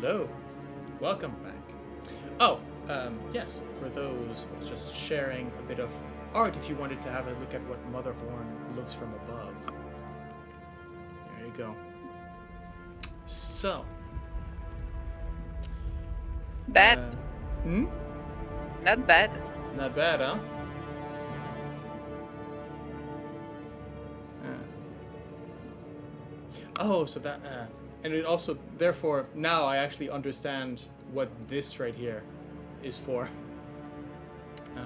Hello. Welcome back. Oh, yes, for those just sharing a bit of art if you wanted to have a look at what Motherhorn looks from above. There you go. So. Bad. Not bad. Not bad, huh? Oh, so that, and it also, therefore, now I actually understand what this right here is for.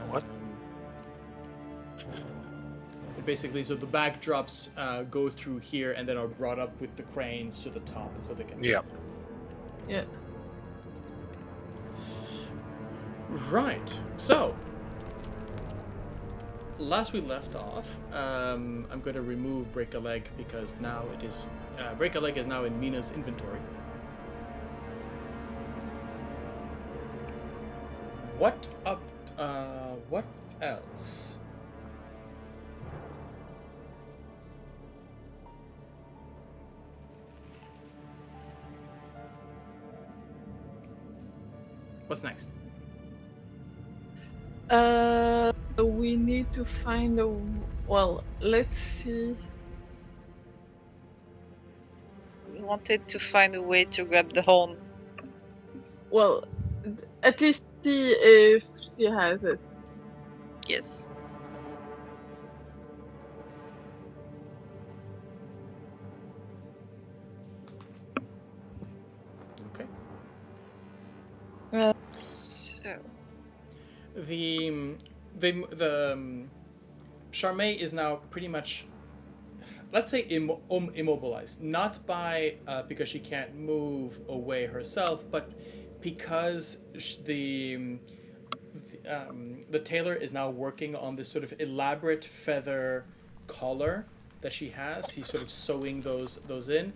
What? Basically, so the backdrops go through here and then are brought up with the cranes to the top, and so they can. Yeah. Yeah. Right. So, last we left off, I'm going to remove Break a Leg because now it is Break a Leg is now in Mina's inventory. What up? What else? What's next? We need to find a. Well, let's see. We wanted to find a way to grab the horn. Well, at least see if she has it. Yes. Okay. So. The Charmaine is now pretty much, let's say, immobilized. Not by because she can't move away herself, but because the tailor is now working on this sort of elaborate feather collar that she has. He's sort of sewing those in,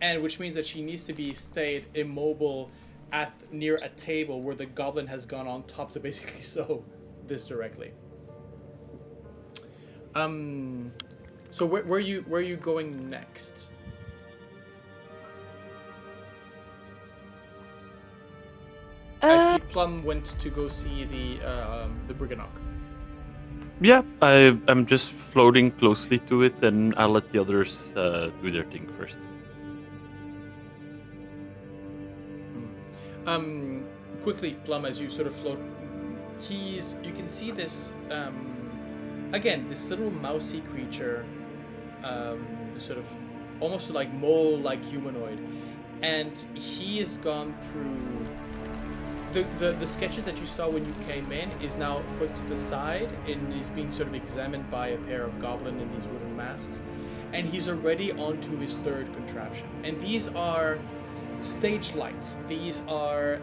and which means that she needs to be stayed immobile near a table where the goblin has gone on top to basically sew this directly. So where are you going next? I see Plum went to go see the Briganock. Yeah, I'm just floating closely to it, and I'll let the others do their thing first. Quickly, Plum, as you sort of float, you can see this, again, this little mousy creature, sort of almost like mole-like humanoid, and he has gone through the sketches that you saw when you came in is now put to the side and is being sort of examined by a pair of goblin in these wooden masks, and he's already onto his third contraption, and these are stage lights. These are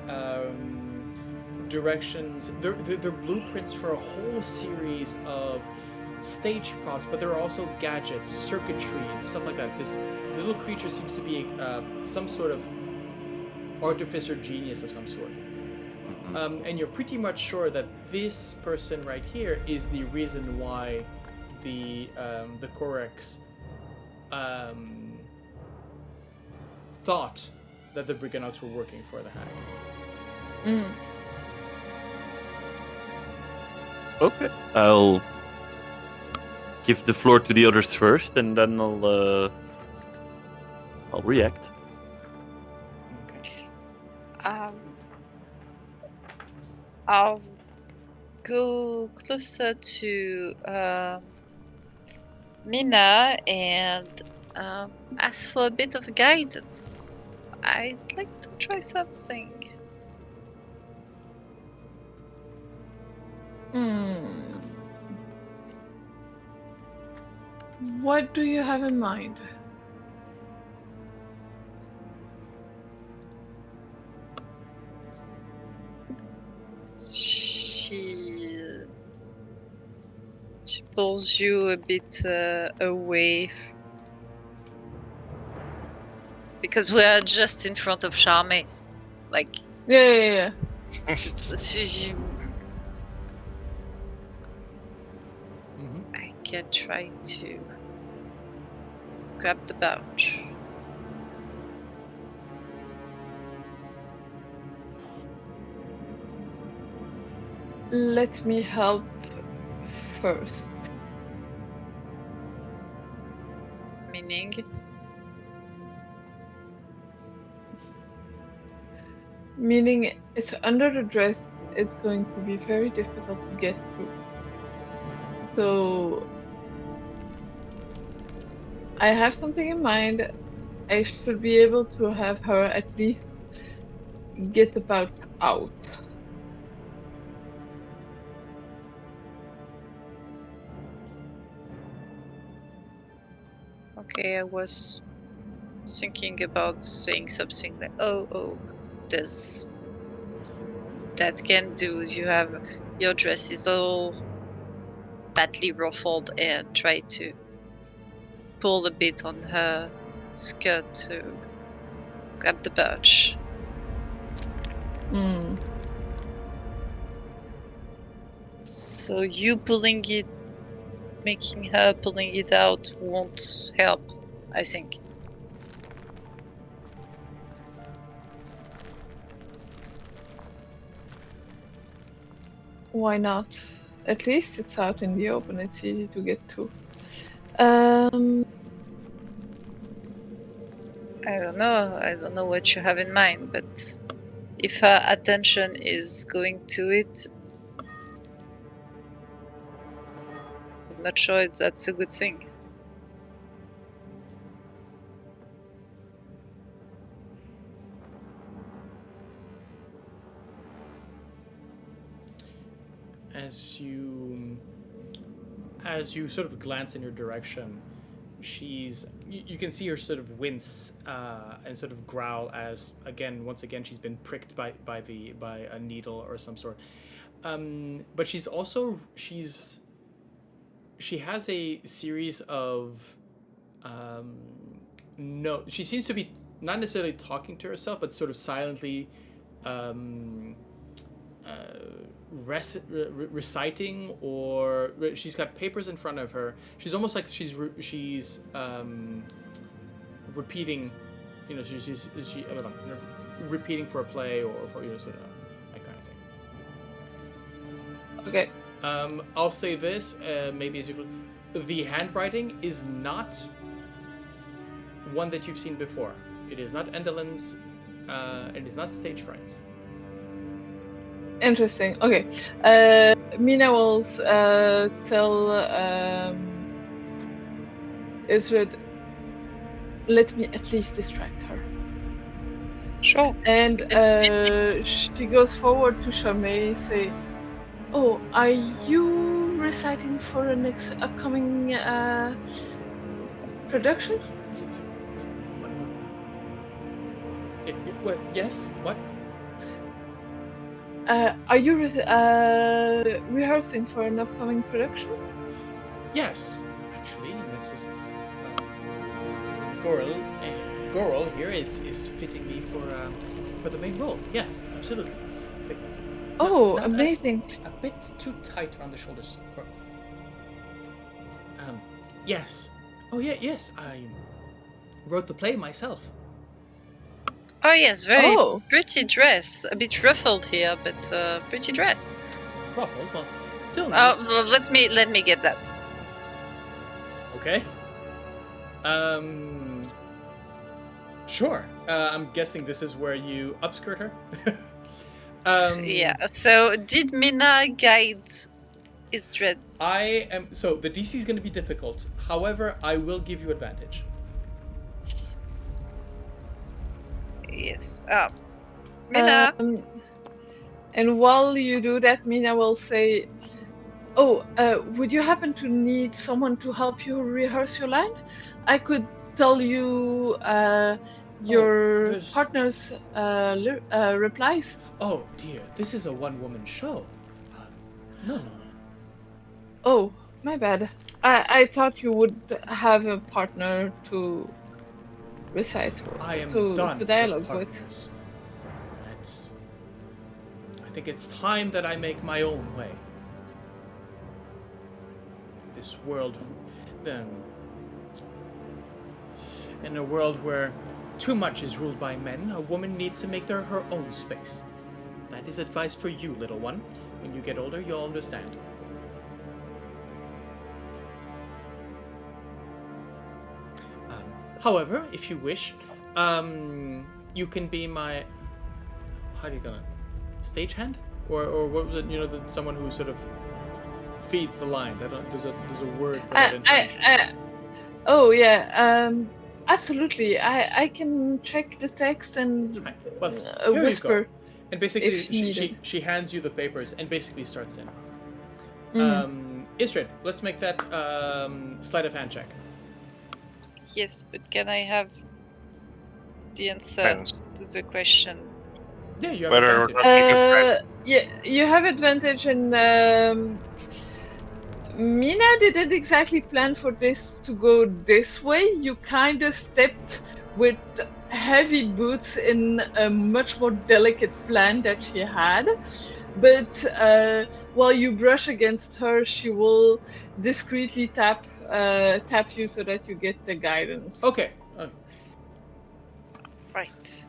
directions. They're blueprints for a whole series of stage props, but there are also gadgets, circuitry, stuff like that. This little creature seems to be some sort of artificer genius of some sort. And you're pretty much sure that this person right here is the reason why the Korex thought that the Briganocks were working for the hag. Okay, I'll give the floor to the others first, and then I'll react. Okay. I'll go closer to Mina and ask for a bit of guidance. I'd like to try something. What do you have in mind? She pulls you a bit away because we are just in front of Charmaine. Like, Yeah. I can try to grab the pouch. let me help first. Meaning? Meaning it's under the dress, it's going to be very difficult to get through. So I have something in mind. I should be able to have her at least get about out. Okay, I was thinking about saying something like, oh, this that can do. You have your dress is all badly ruffled, and try to pull a bit on her skirt to grab the birch. Hmm. So you pulling it, making her pulling it out won't help, I think. Why not? At least it's out in the open, it's easy to get to. I don't know what you have in mind, but if her attention is going to it, I'm not sure that's a good thing. As you sort of glance in your direction, you can see her sort of wince and sort of growl as once again she's been pricked by a needle or some sort. But she has a series of no, she seems to be not necessarily talking to herself, but sort of silently reciting, or she's got papers in front of her. She's almost like she's repeating, I don't know, repeating for a play or for sort of that kind of thing. Okay. I'll say this, maybe as you, the handwriting is not one that you've seen before. It is not Endelin's, it is not stage fright's. Interesting. Okay. Mina will tell Ysdred, let me at least distract her. Sure. And she goes forward to Charmaine, say, oh, are you reciting for a next upcoming production? What? Yes? What? Are you rehearsing for an upcoming production? Yes, actually, this is Gorl here is fitting me for the main role. Yes, absolutely. But Oh, not amazing! a bit too tight around the shoulders. Yes. Oh yeah, yes. I wrote the play myself. Oh yes, very Oh. pretty dress. A bit ruffled here, but pretty dress. Ruffled, well, still not. Well, let me get that. Okay. Sure. I'm guessing this is where you upskirt her. Yeah. So did Mina guide Ysdred? I am. So the DC is going to be difficult. However, I will give you advantage. Yes. Mina. And while you do that, Mina will say, oh, would you happen to need someone to help you rehearse your line? I could tell you your there's- partner's replies. Oh dear, this is a one-woman show. No. Oh, my bad. I thought you would have a partner to recite I am to done dialogue with with. partners. I think it's time that I make my own way. This world, in a world where too much is ruled by men, a woman needs to make her own space. That is advice for you, little one. When you get older, you'll understand. However, if you wish, you can be my... How do you call it? Stagehand? Or what was it? You know, someone who sort of feeds the lines. I don't... There's a word for that in French. Oh yeah, absolutely. I can check the text and Well, here whisper. you go. And basically, if needed. she hands you the papers and basically starts in. Mhm. Ysdred, let's make that sleight of hand check. Yes, but can I have the answer Depends. to the question? Yeah, you have Whether or advantage. not because Yeah, you have advantage, and Mina didn't exactly plan for this to go this way. You kind of stepped with heavy boots in a much more delicate plan that she had. But while you brush against her, she will discreetly tap you so that you get the guidance. Okay. Right.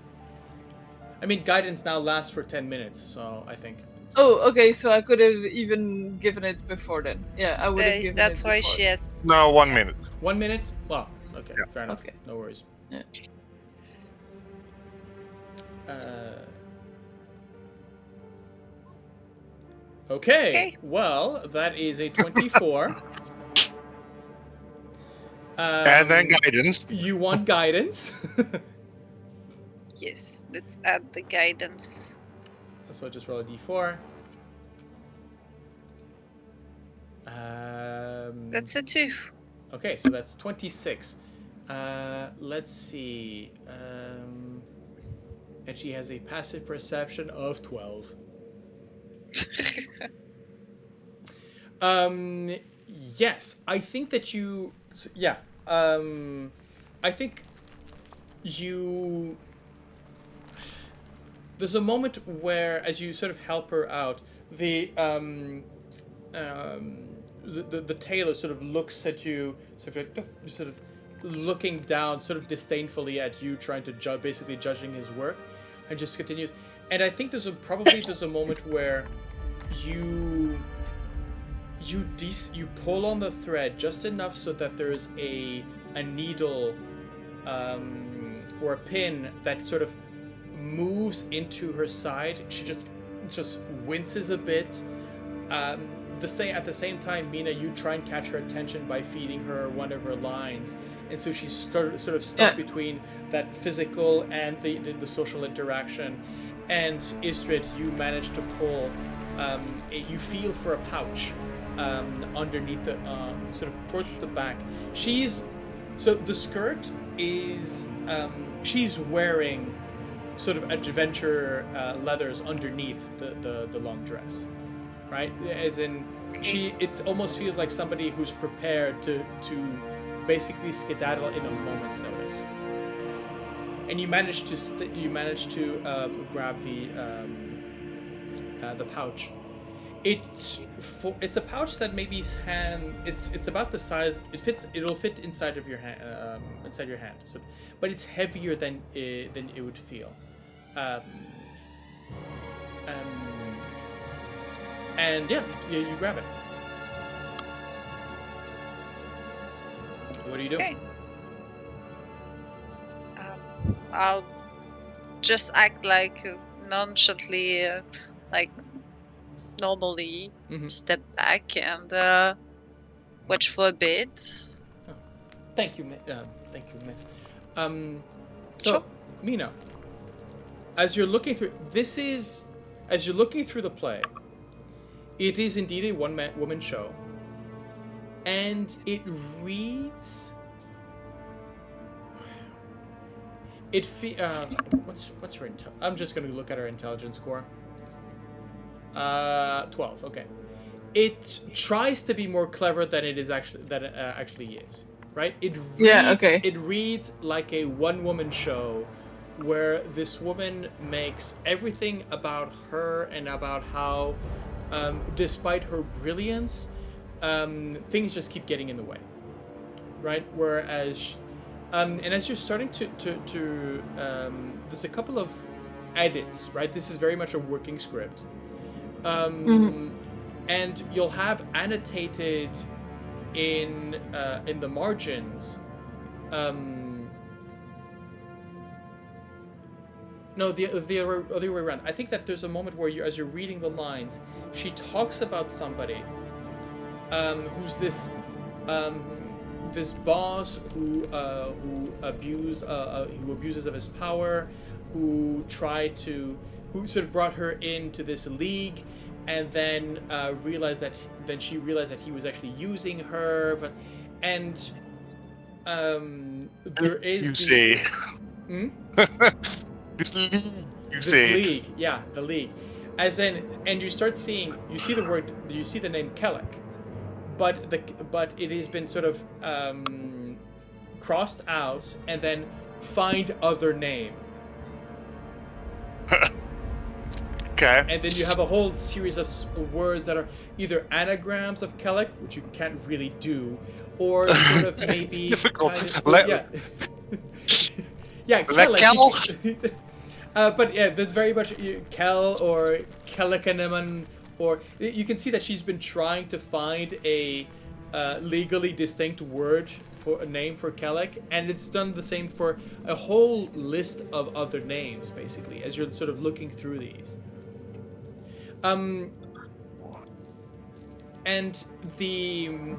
I mean, guidance now lasts for 10 minutes, so I think. Oh, okay. So I could have even given it before then. Yeah, I would have given That's it why before. she has. no 1 minute. 1 minute? Well, okay, Yeah. fair enough. Okay. No worries. Yeah. Okay. Well, that is a 24. And then guidance. You want guidance? Yes, let's add the guidance. So just roll a d4. That's a 2. Okay, so that's 26. Let's see. And she has a passive perception of 12. Yes, I think that you... Yeah. I think you... There's a moment where, as you sort of help her out, the tailor sort of looks at you, sort of looking down, sort of disdainfully at you, trying to basically judging his work, and just continues. And I think there's a moment where you pull on the thread just enough so that there's a needle or a pin that sort of moves into her side. She just winces a bit. At the same time, Mina, you try and catch her attention by feeding her one of her lines, and so she's sort of stuck between that physical and the social interaction. And Ysdred, you manage to pull. You feel for a pouch underneath the sort of towards the back. So the skirt is she's wearing sort of adventure leathers underneath the long dress, right? As in, it almost feels like somebody who's prepared to basically skedaddle in a moment's notice. And you manage to grab the pouch. It's a pouch that maybe it's about the size. It'll fit inside of your hand, So, but it's heavier than it would feel. And yeah, you grab it. What do you do? Okay. I'll just act like nonchalantly, like normally, step back and watch for a bit. Thank you, Miss. So, Sure. Mina, as you're looking through the play, it is indeed a one-woman show, and it reads. What's her intel? I'm just going to look at her intelligence score. 12. Okay. It tries to be more clever than it actually is. Right? It reads like a one-woman show where this woman makes everything about her and about how, despite her brilliance, things just keep getting in the way. Right? Whereas, and as you're starting to there's a couple of edits. Right? This is very much a working script. And you'll have annotated in the margins. No, the other way around. I think that there's a moment where as you're reading the lines, she talks about somebody who's this boss who abuses of his power, who sort of brought her into this league, and then she realized that he was actually using her, and there is You say. This league, league, yeah, the league. As in, and you see the name Kellic, but it has been sort of crossed out, and then find other name. Okay. And then you have a whole series of words that are either anagrams of Kellic, which you can't really do, or sort of maybe difficult. Yeah, Kellic. But yeah, there's very much Kel or Kellicaniman, or you can see that she's been trying to find a legally distinct word for a name for Kellic, and it's done the same for a whole list of other names, basically, as you're sort of looking through these. And the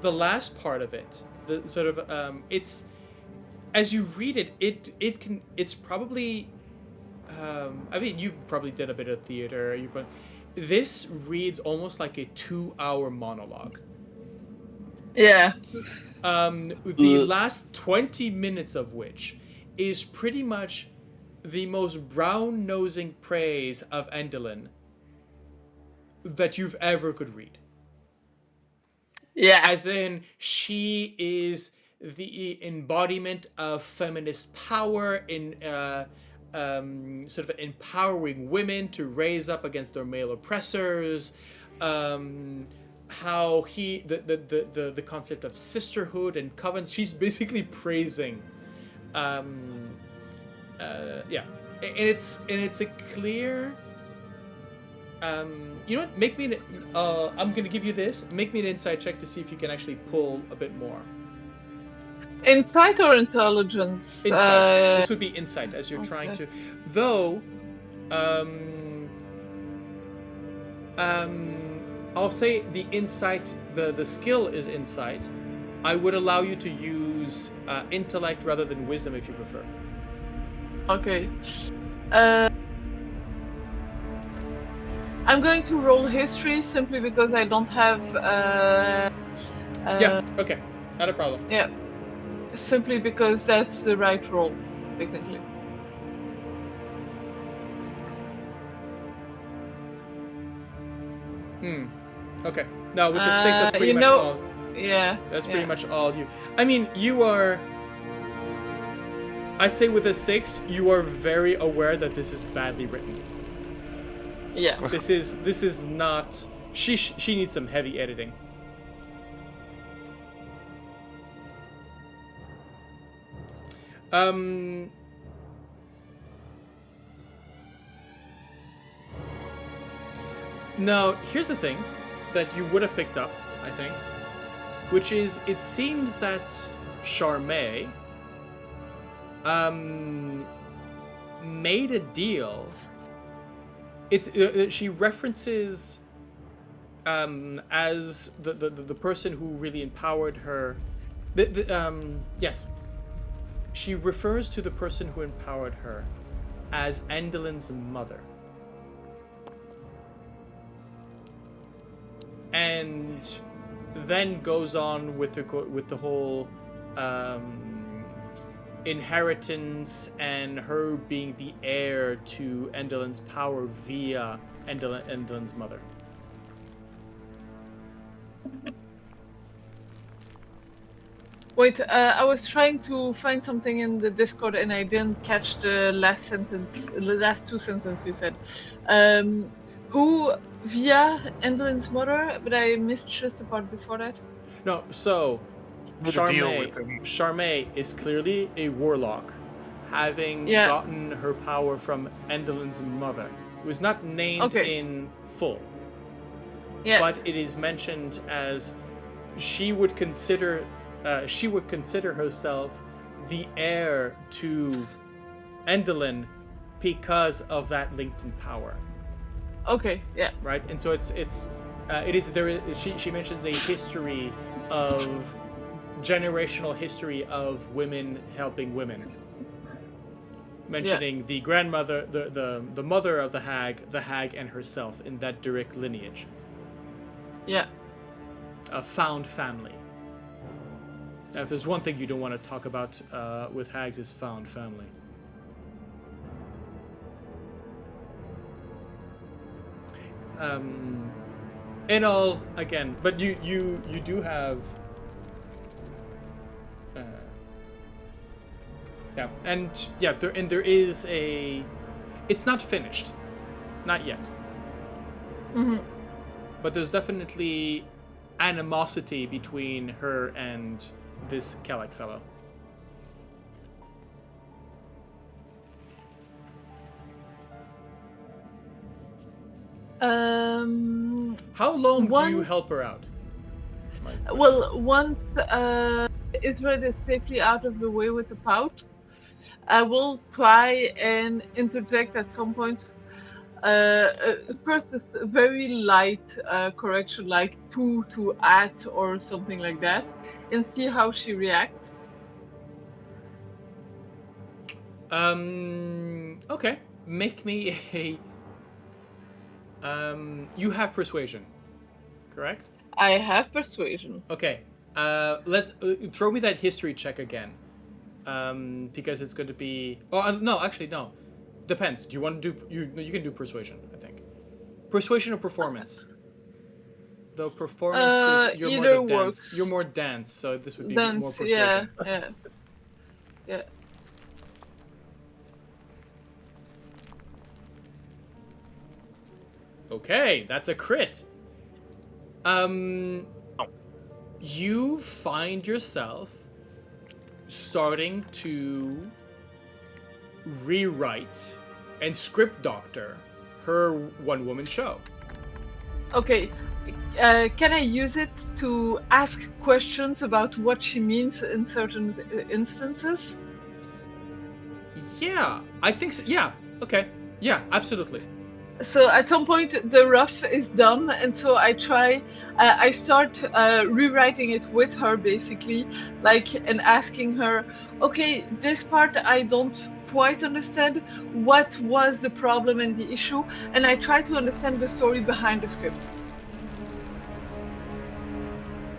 last part of it, the sort of it's as you read it, it's probably. I mean, you probably did a bit of theater. This reads almost like a 2-hour monologue. Yeah. The last 20 minutes of which is pretty much the most brown-nosing praise of Endelyn that you've ever could read. Yeah. As in, she is the embodiment of feminist power in sort of empowering women to raise up against their male oppressors. How the concept of sisterhood and covens. She's basically praising. Yeah, and it's a clear. You know what? Make me. I'm gonna give you this. Make me an insight check to see if you can actually pull a bit more. Insight or intelligence? Insight. This would be insight as you're trying to. Though, I'll say the insight. The skill is insight. I would allow you to use intellect rather than wisdom if you prefer. Okay. I'm going to roll history simply because I don't have. Yeah. Okay. Not a problem. Yeah. Simply because that's the right roll, technically. Okay. Now with the 6, that's pretty much all. Yeah. That's pretty much all you. I mean, you are. I'd say with a 6, you are very aware that this is badly written. Yeah. This is not. She needs some heavy editing. Now, here's the thing that you would have picked up, I think, which is it seems that Charmaine made a deal. She references as the person who really empowered her. Yes. She refers to the person who empowered her as Endelyn's mother. And then goes on with the whole inheritance and her being the heir to Endelyn's power via Endelyn's mother. Wait, I was trying to find something in the Discord and I didn't catch the last sentence, the last 2 sentences you said. Who via Endelyn's mother, but I missed just the part before that. No, so Charmaine is clearly a warlock, having gotten her power from Endelyn's mother, was not named in full. Yeah. But it is mentioned as she would consider herself the heir to Endelyn because of that linked in power. Okay. Yeah. Right, and so she mentions a history of generational history of women helping women, mentioning the grandmother, the mother of the hag and herself in that direct lineage. Yeah. A found family. Now, if there's one thing you don't want to talk about with hags, is found family. In all, again, but you do have. There is a. It's not finished, not yet. Mm-hmm. But there's definitely animosity between her and this Kellic fellow. How long do you help her out? Well, once Ysdred is safely out of the way with the pouch, I will try and interject at some point. First, a very light correction, like to at or something like that, and see how she reacts. Okay. Make me a. You have persuasion, correct? I have persuasion. Okay. Let's throw me that history check again, because it's going to be. Oh no, actually no. Depends. Do you want to do you can do persuasion? I think. Persuasion or performance. Though performance is, you're more either the dance. works. You're more dance, so this would be Dance, more persuasion. Yeah. Okay, that's a crit. You find yourself starting to rewrite and script doctor her one-woman show. Okay. Can I use it to ask questions about what she means in certain instances? Yeah, I think so. Yeah, okay. Yeah, absolutely. So at some point the rough is done, and so I start rewriting it with her, basically, and asking her, okay, this part I don't quite understand. What was the problem and the issue? And I try to understand the story behind the script.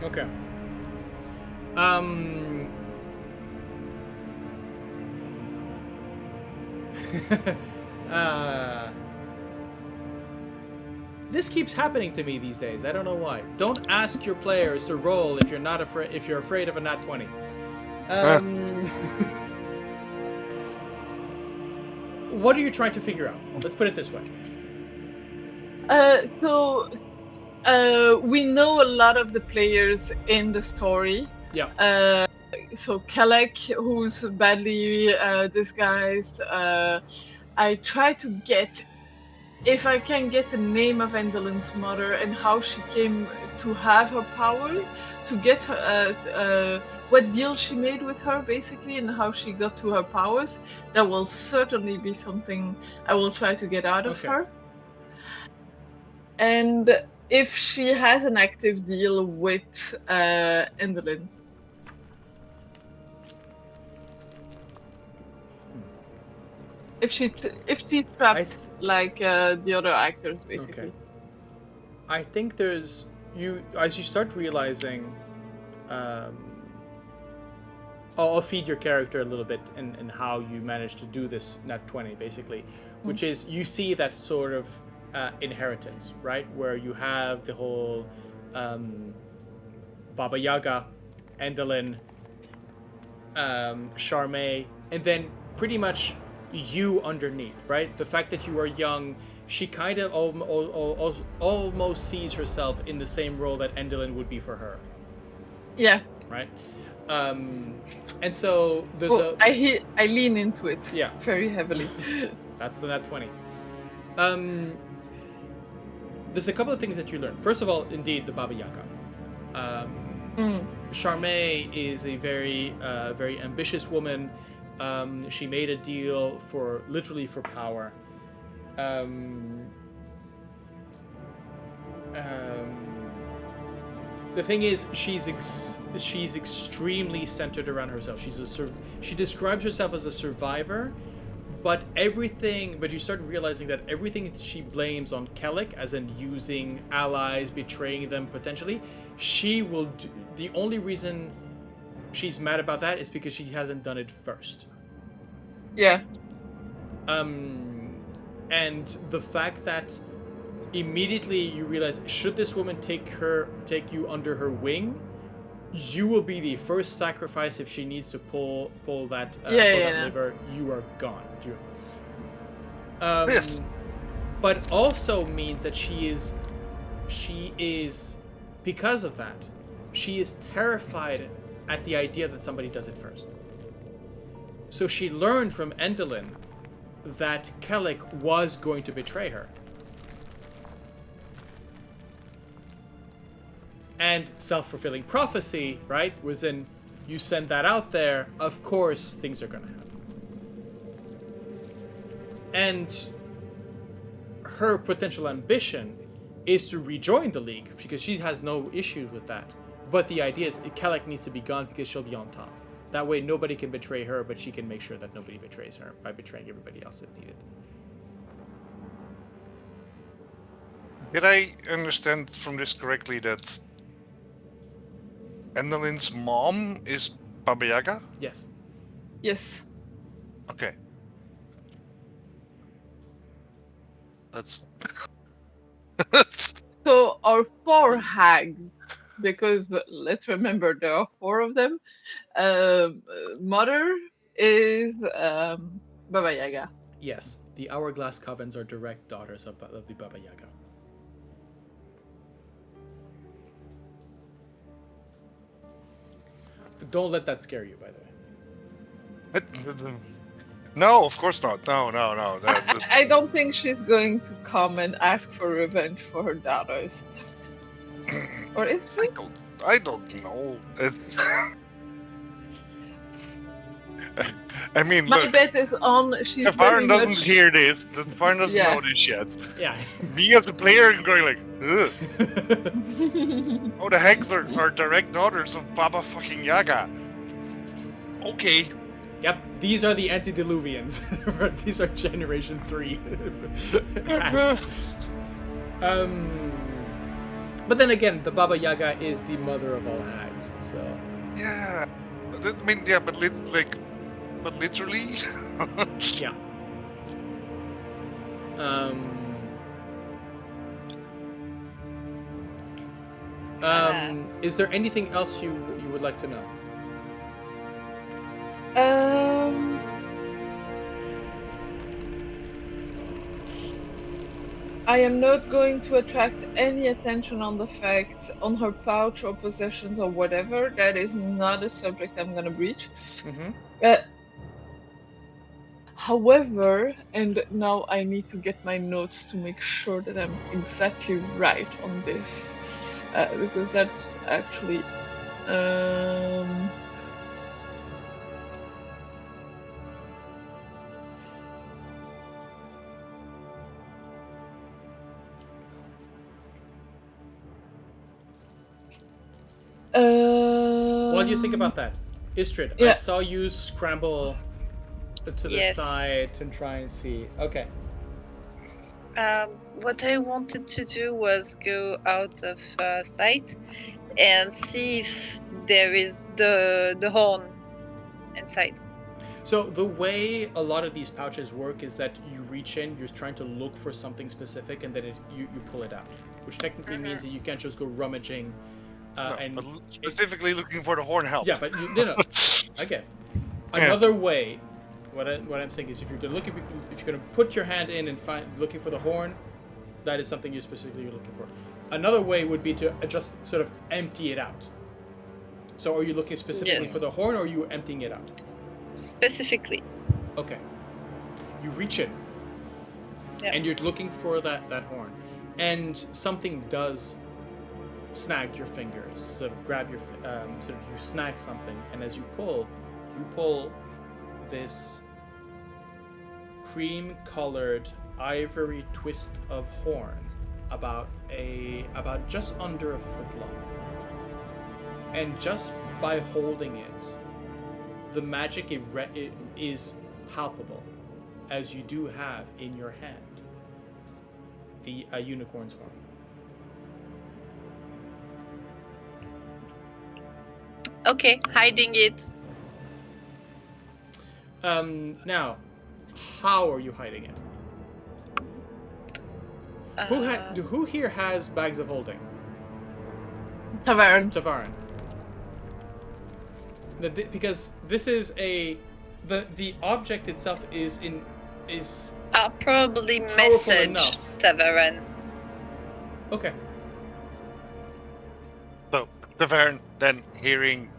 Okay. This keeps happening to me these days. I don't know why. Don't ask your players to roll if you're not afraid. If you're afraid of a nat 20. What are you trying to figure out? Let's put it this way. We know a lot of the players in the story. Yeah. So Kellic, who's badly disguised. I try to get, if I can get the name of Endelyn's mother and how she came to have her powers, to get her, what deal she made with her, basically, and how she got to her powers. That will certainly be something I will try to get out of her. And if she has an active deal with Endelyn. If she's trapped like the other actors, basically. Okay. I think there's as you start realizing. I'll feed your character a little bit in how you manage to do this nat 20, basically, which is you see that sort of inheritance, right, where you have the whole Baba Yaga, Endelyn, Charmaine, and then pretty much you underneath, right? The fact that you are young, she kind of almost sees herself in the same role that Endelyn would be for her. Yeah. Right? And so there's I lean into it. Yeah. Very heavily. That's the nat 20. There's a couple of things that you learn. First of all, indeed, the Baba Yaga. Charmaine is a very, very ambitious woman. She made a deal literally for power. The thing is, she's extremely centered around herself. She describes herself as a survivor, but you start realizing that everything she blames on Kellic, as in using allies, betraying them potentially, the only reason she's mad about that is because she hasn't done it first. Yeah. And the fact that immediately you realize, should this woman take you under her wing, you will be the first sacrifice if she needs to pull that liver. You are gone. Yes. But also means that she is, because of that, she is terrified at the idea that somebody does it first. So she learned from Endelyn that Kellic was going to betray her. And self-fulfilling prophecy, right, was in, you send that out there, of course things are going to happen. And her potential ambition is to rejoin the League, because she has no issues with that. But the idea is Kellic needs to be gone because she'll be on top. That way nobody can betray her, but she can make sure that nobody betrays her by betraying everybody else if needed. Did I understand from this correctly that Endelyn's mom is Baba Yaga? Yes. Yes. Okay. That's... So our 4 hags, because let's remember there are 4 of them. Mother is Baba Yaga. Yes. The Hourglass Covens are direct daughters of the Baba Yaga. Don't let that scare you, by the way. No, of course not. No. I don't think she's going to come and ask for revenge for her daughters. Or is she? I don't know. I mean, My look, bet is on she's Tavaren very doesn't much... hear this. Tavaren doesn't Yeah. know this yet. Yeah. Me as a player going like, ugh. Oh, the hags are direct daughters of Baba fucking Yaga. Okay. Yep, these are the antediluvians. These are Generation 3 hags. But then again, the Baba Yaga is the mother of all hags, so... Yeah. I mean, yeah, but literally? Yeah. Is there anything else you would like to know? I am not going to attract any attention on the fact on her pouch or possessions or whatever. That is not a subject I'm gonna breach. Mm-hmm. However, and now I need to get my notes to make sure that I'm exactly right on this, because that's actually While you think about that, Ysdred, Yeah. I saw you scramble to the Yes. side and try and see. Okay. What I wanted to do was go out of sight and see if there is the horn inside. So the way a lot of these pouches work is that you reach in, you're trying to look for something specific, and then you pull it out, which technically means that you can't just go rummaging. But specifically looking for the horn help. Yeah, but no. Okay. Another way, what I'm saying is, if you're gonna put your hand in and looking for the horn, that is something you're specifically looking for. Another way would be to just sort of empty it out. So, are you looking specifically Yes. for the horn, or are you emptying it out? Specifically. Okay. You reach in. Yeah. And you're looking for that horn, and something does snag your fingers, sort of grab your, sort of you snag something, and as you pull this cream-colored ivory twist of horn, about just under a foot long, and just by holding it, the magic is palpable, as you do have in your hand the unicorn's horn. Okay, hiding it. Now, how are you hiding it? Who here has bags of holding? Tavaren. Tavaren. Because this is the object itself is I'll probably powerful message enough. Tavaren. Okay. So, Tavern, then hearing.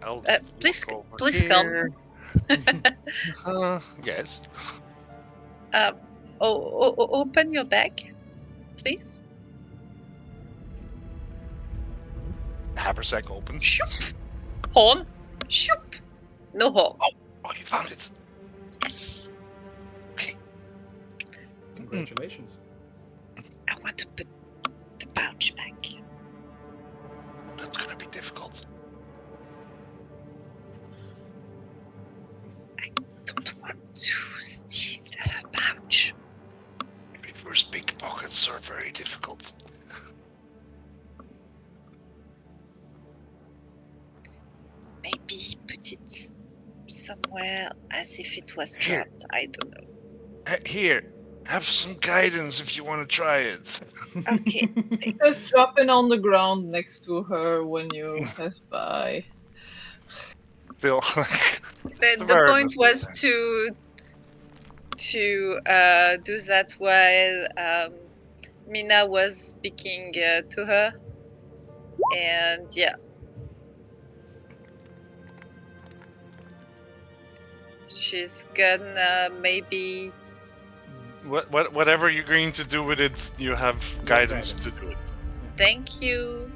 I'll Please, walk over please come. here. Yes. Open your bag, please. Haversack opens. Shoop. Horn. Shoop. No horn. Oh, you found it. Yes. Congratulations. I want to put the pouch back. That's gonna be difficult. I don't want to steal her pouch. Reverse pickpockets are very difficult. Maybe put it somewhere as if it was Here. trapped. I don't know. Here, have some guidance if you want to try it. Okay. Just Thanks. drop it on the ground next to her when you pass by. Still, The Very point nice. was to do that while Mina was speaking to her, and yeah, she's gonna maybe. whatever you're going to do with it, you have guidance to guidance. do it. Thank you.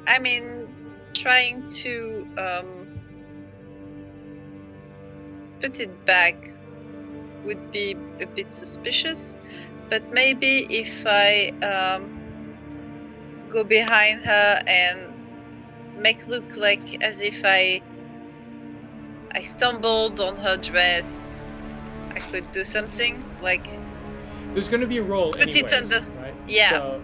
I mean, trying to put it back would be a bit suspicious, but maybe if I go behind her and make look like as if I stumbled on her dress, I could do something like There's going to be a roll Put it anyways, under- right? yeah. So,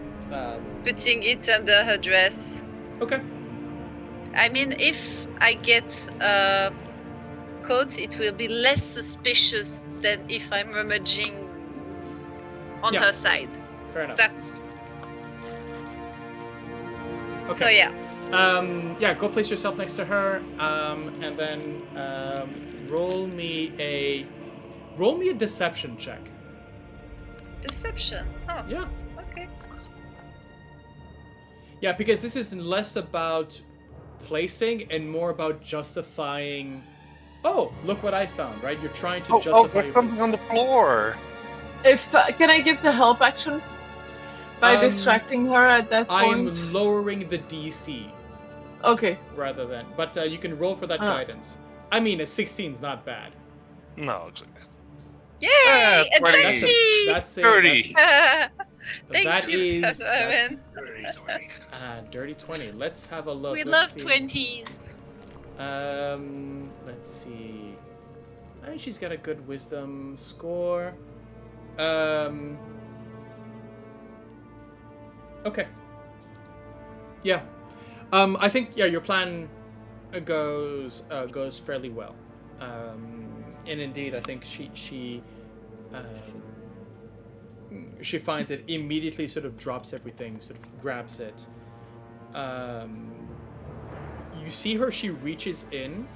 putting it under her dress. okay. I mean, if I get caught, it will be less suspicious than if I'm rummaging on Yeah. her side. Fair enough. That's Okay. so yeah. Yeah, go place yourself next to her, and then roll me a deception check. Deception. Oh, Yeah. okay. Yeah, because this is less about placing and more about justifying. Oh, look what I found! Right, you're trying to justify. there's something on the floor. If can I give the help action by distracting her at that I'm point? lowering the DC Okay. rather than, but you can roll for that guidance. I mean, a 16's not bad. No, Yay! A 20. 20! That's it. 30. Thank that you, is- Tavaren. Dirty 20. Let's have a look. We Let's love see. 20s. Let's see. I think she's got a good wisdom score. Okay. Yeah. I think your plan goes fairly well. And indeed, I think she finds it, immediately sort of drops everything, sort of grabs it. You see her, she reaches in,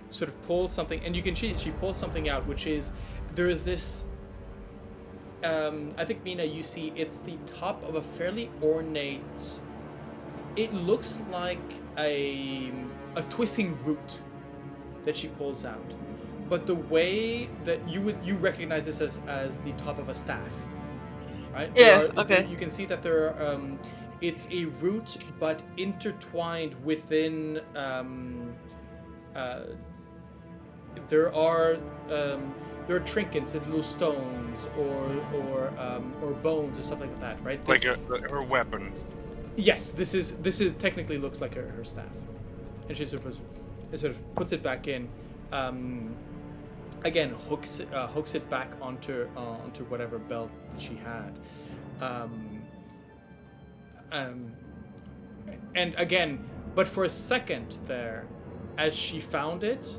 sort of pulls something, and you can see she pulls something out, which is, there is this, I think, Mina, you see it's the top of a fairly ornate, it looks like a a twisting root that she pulls out. But the way that you recognize this as the top of a staff, right? Yeah, okay. You can see that there are, it's a root, but intertwined within. There are trinkets and little stones or bones or stuff like that, right? Like her weapon. Yes, this is technically looks like her staff, and she sort of puts it back in. Again, hooks it back onto whatever belt that she had, and again, but for a second there, as she found it,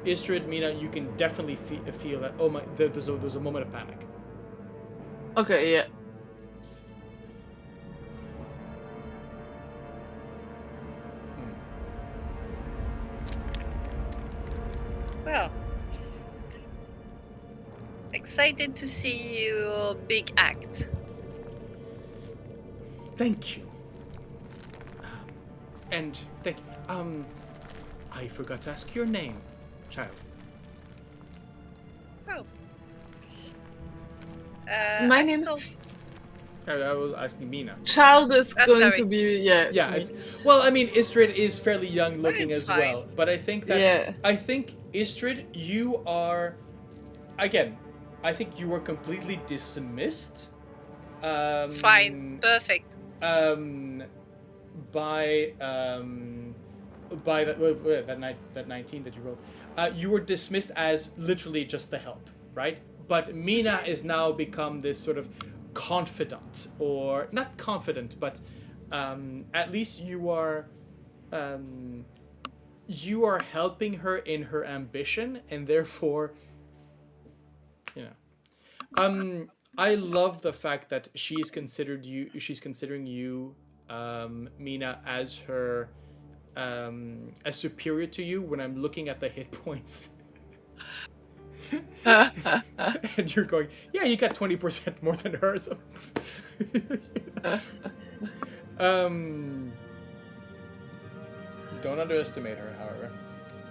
Ysdred, Mina, you can definitely feel that. Oh my! There's a moment of panic. Okay, yeah. Well, excited to see your big act. Thank you. And thank I forgot to ask your name, child. Oh. My I name- told- I was asking Mina. Child is going sorry. to be Yeah, to me. it's well. I mean, Ysdred is fairly young looking It's as fine. well, but I think that Yeah. I think Ysdred, you are, again, I think you were completely dismissed. Fine, perfect. By that 19 that you rolled, you were dismissed as literally just the help, right? But Mina is now become this sort of confidant, or not confident, but at least you are helping her in her ambition, and therefore, you know, I love the fact that she's considering you, Mina, as her, as superior to you when I'm looking at the hit points. And you're going, yeah, you got 20% more than her. So. Don't underestimate her, however.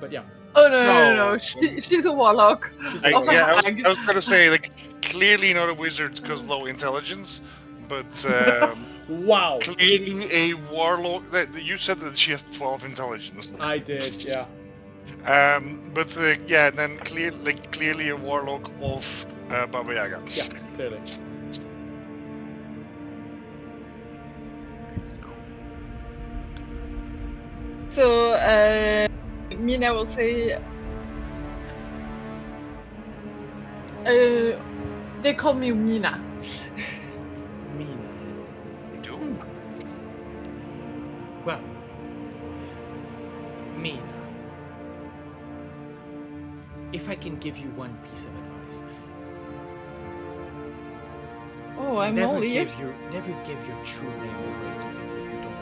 But yeah. Oh no. No. She's a warlock. She's I, a warlock. yeah, hag. I was gonna say, like, clearly not a wizard because low intelligence, but Wow. clearly a warlock. You said that she has 12 intelligence. I did, yeah. But yeah, then clearly a warlock of Baba Yaga. Yeah, clearly. Let's go. So Mina will say, they call me Mina. Mina. You do? Well, Mina. If I can give you one piece of advice, Oh, I'm never all ears. give your true name away to people you don't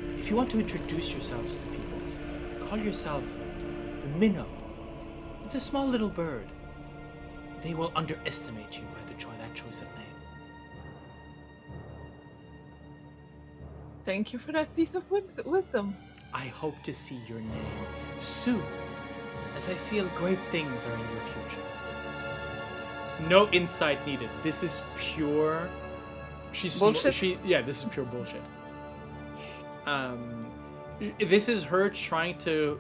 know. If you want to introduce yourselves to people, call yourself a minnow. It's a small little bird. They will underestimate you by that choice of name. Thank you for that piece of wisdom. I hope to see your name soon, as I feel great things are in your future. No insight needed. This is pure. Bullshit? This is pure bullshit. This is her trying to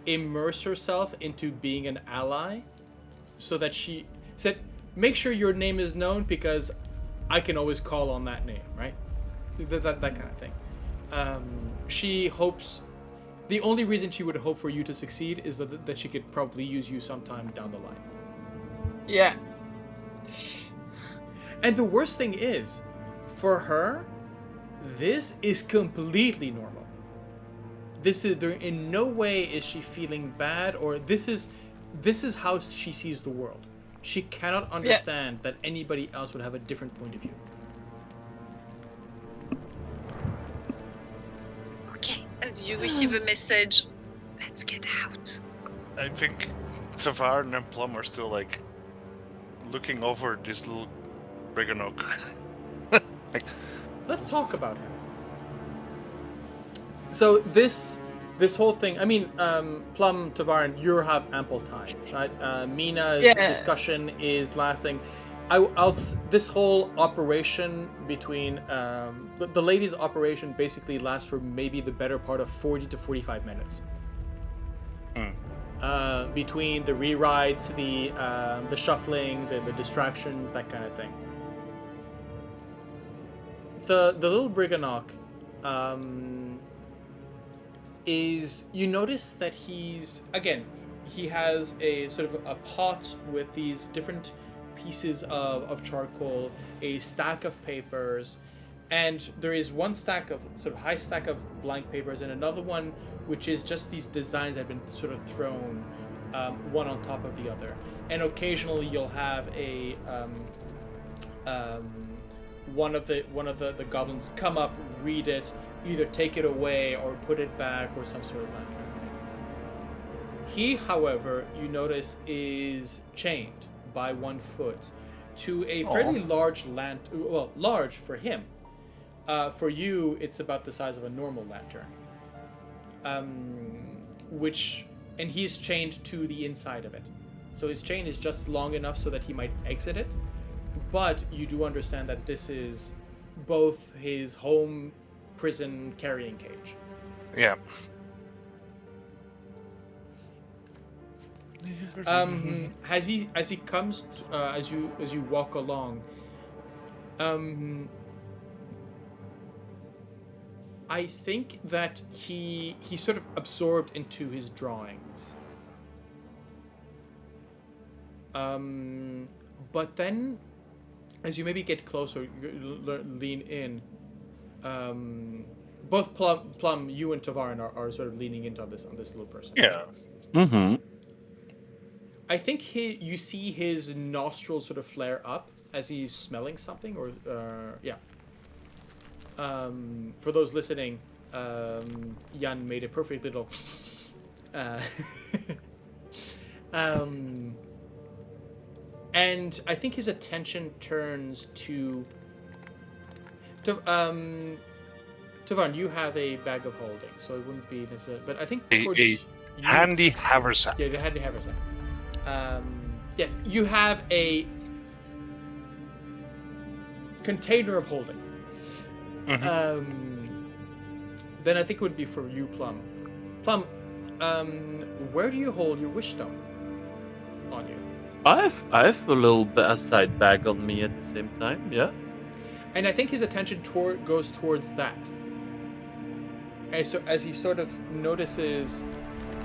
immerse herself into being an ally, so that she said, "Make sure your name is known because I can always call on that name," right? That kind of thing. She hopes. The only reason she would hope for you to succeed is that she could probably use you sometime down the line. Yeah. And the worst thing is, for her, this is completely normal. There in no way is she feeling bad, or this is how she sees the world. She cannot understand that anybody else would have a different point of view. Okay, and you receive a message. Let's get out. I think Tavaren and Plum are still like looking over this little Briganook. Let's talk about her. So this whole thing. I mean, Plum, Tavaren, you have ample time, right? Mina's Yeah. discussion is lasting. This whole operation between the ladies' operation basically lasts for maybe the better part of 40 to 45 minutes. Between the re-rides, the shuffling, the distractions, that kind of thing. The little Briganock is, you notice that he has a sort of a pot with these different pieces of charcoal, a stack of papers, and there is one stack of sort of high stack of blank papers and another one which is just these designs that have been sort of thrown one on top of the other. And occasionally you'll have a one of the goblins come up, read it, either take it away or put it back or some sort of that kind of thing. He, however, you notice is chained by one foot to a fairly large large for him. For you, it's about the size of a normal lantern. And he's chained to the inside of it. So his chain is just long enough so that he might exit it. But you do understand that this is both his home prison carrying cage. Yeah. As he comes as you walk along, I think that he's sort of absorbed into his drawings. But then, as you maybe get closer, lean in. Both Plum, you and Tavaren are sort of leaning into on this little person. Yeah. Mm-hmm. I think you see his nostrils sort of flare up as he's smelling something, or yeah. For those listening, Jan made a perfect little. And I think his attention turns to. Tavaren, you have a bag of holding, so it wouldn't be necessary. But I think A handy haversack. Yeah, the handy haversack. Yes, you have a container of holding. Mm-hmm. Then I think it would be for you, Plum. Plum, where do you hold your wish stone on you? I have a little side bag on me at the same time. Yeah. And I think his attention goes towards that. And so as he sort of notices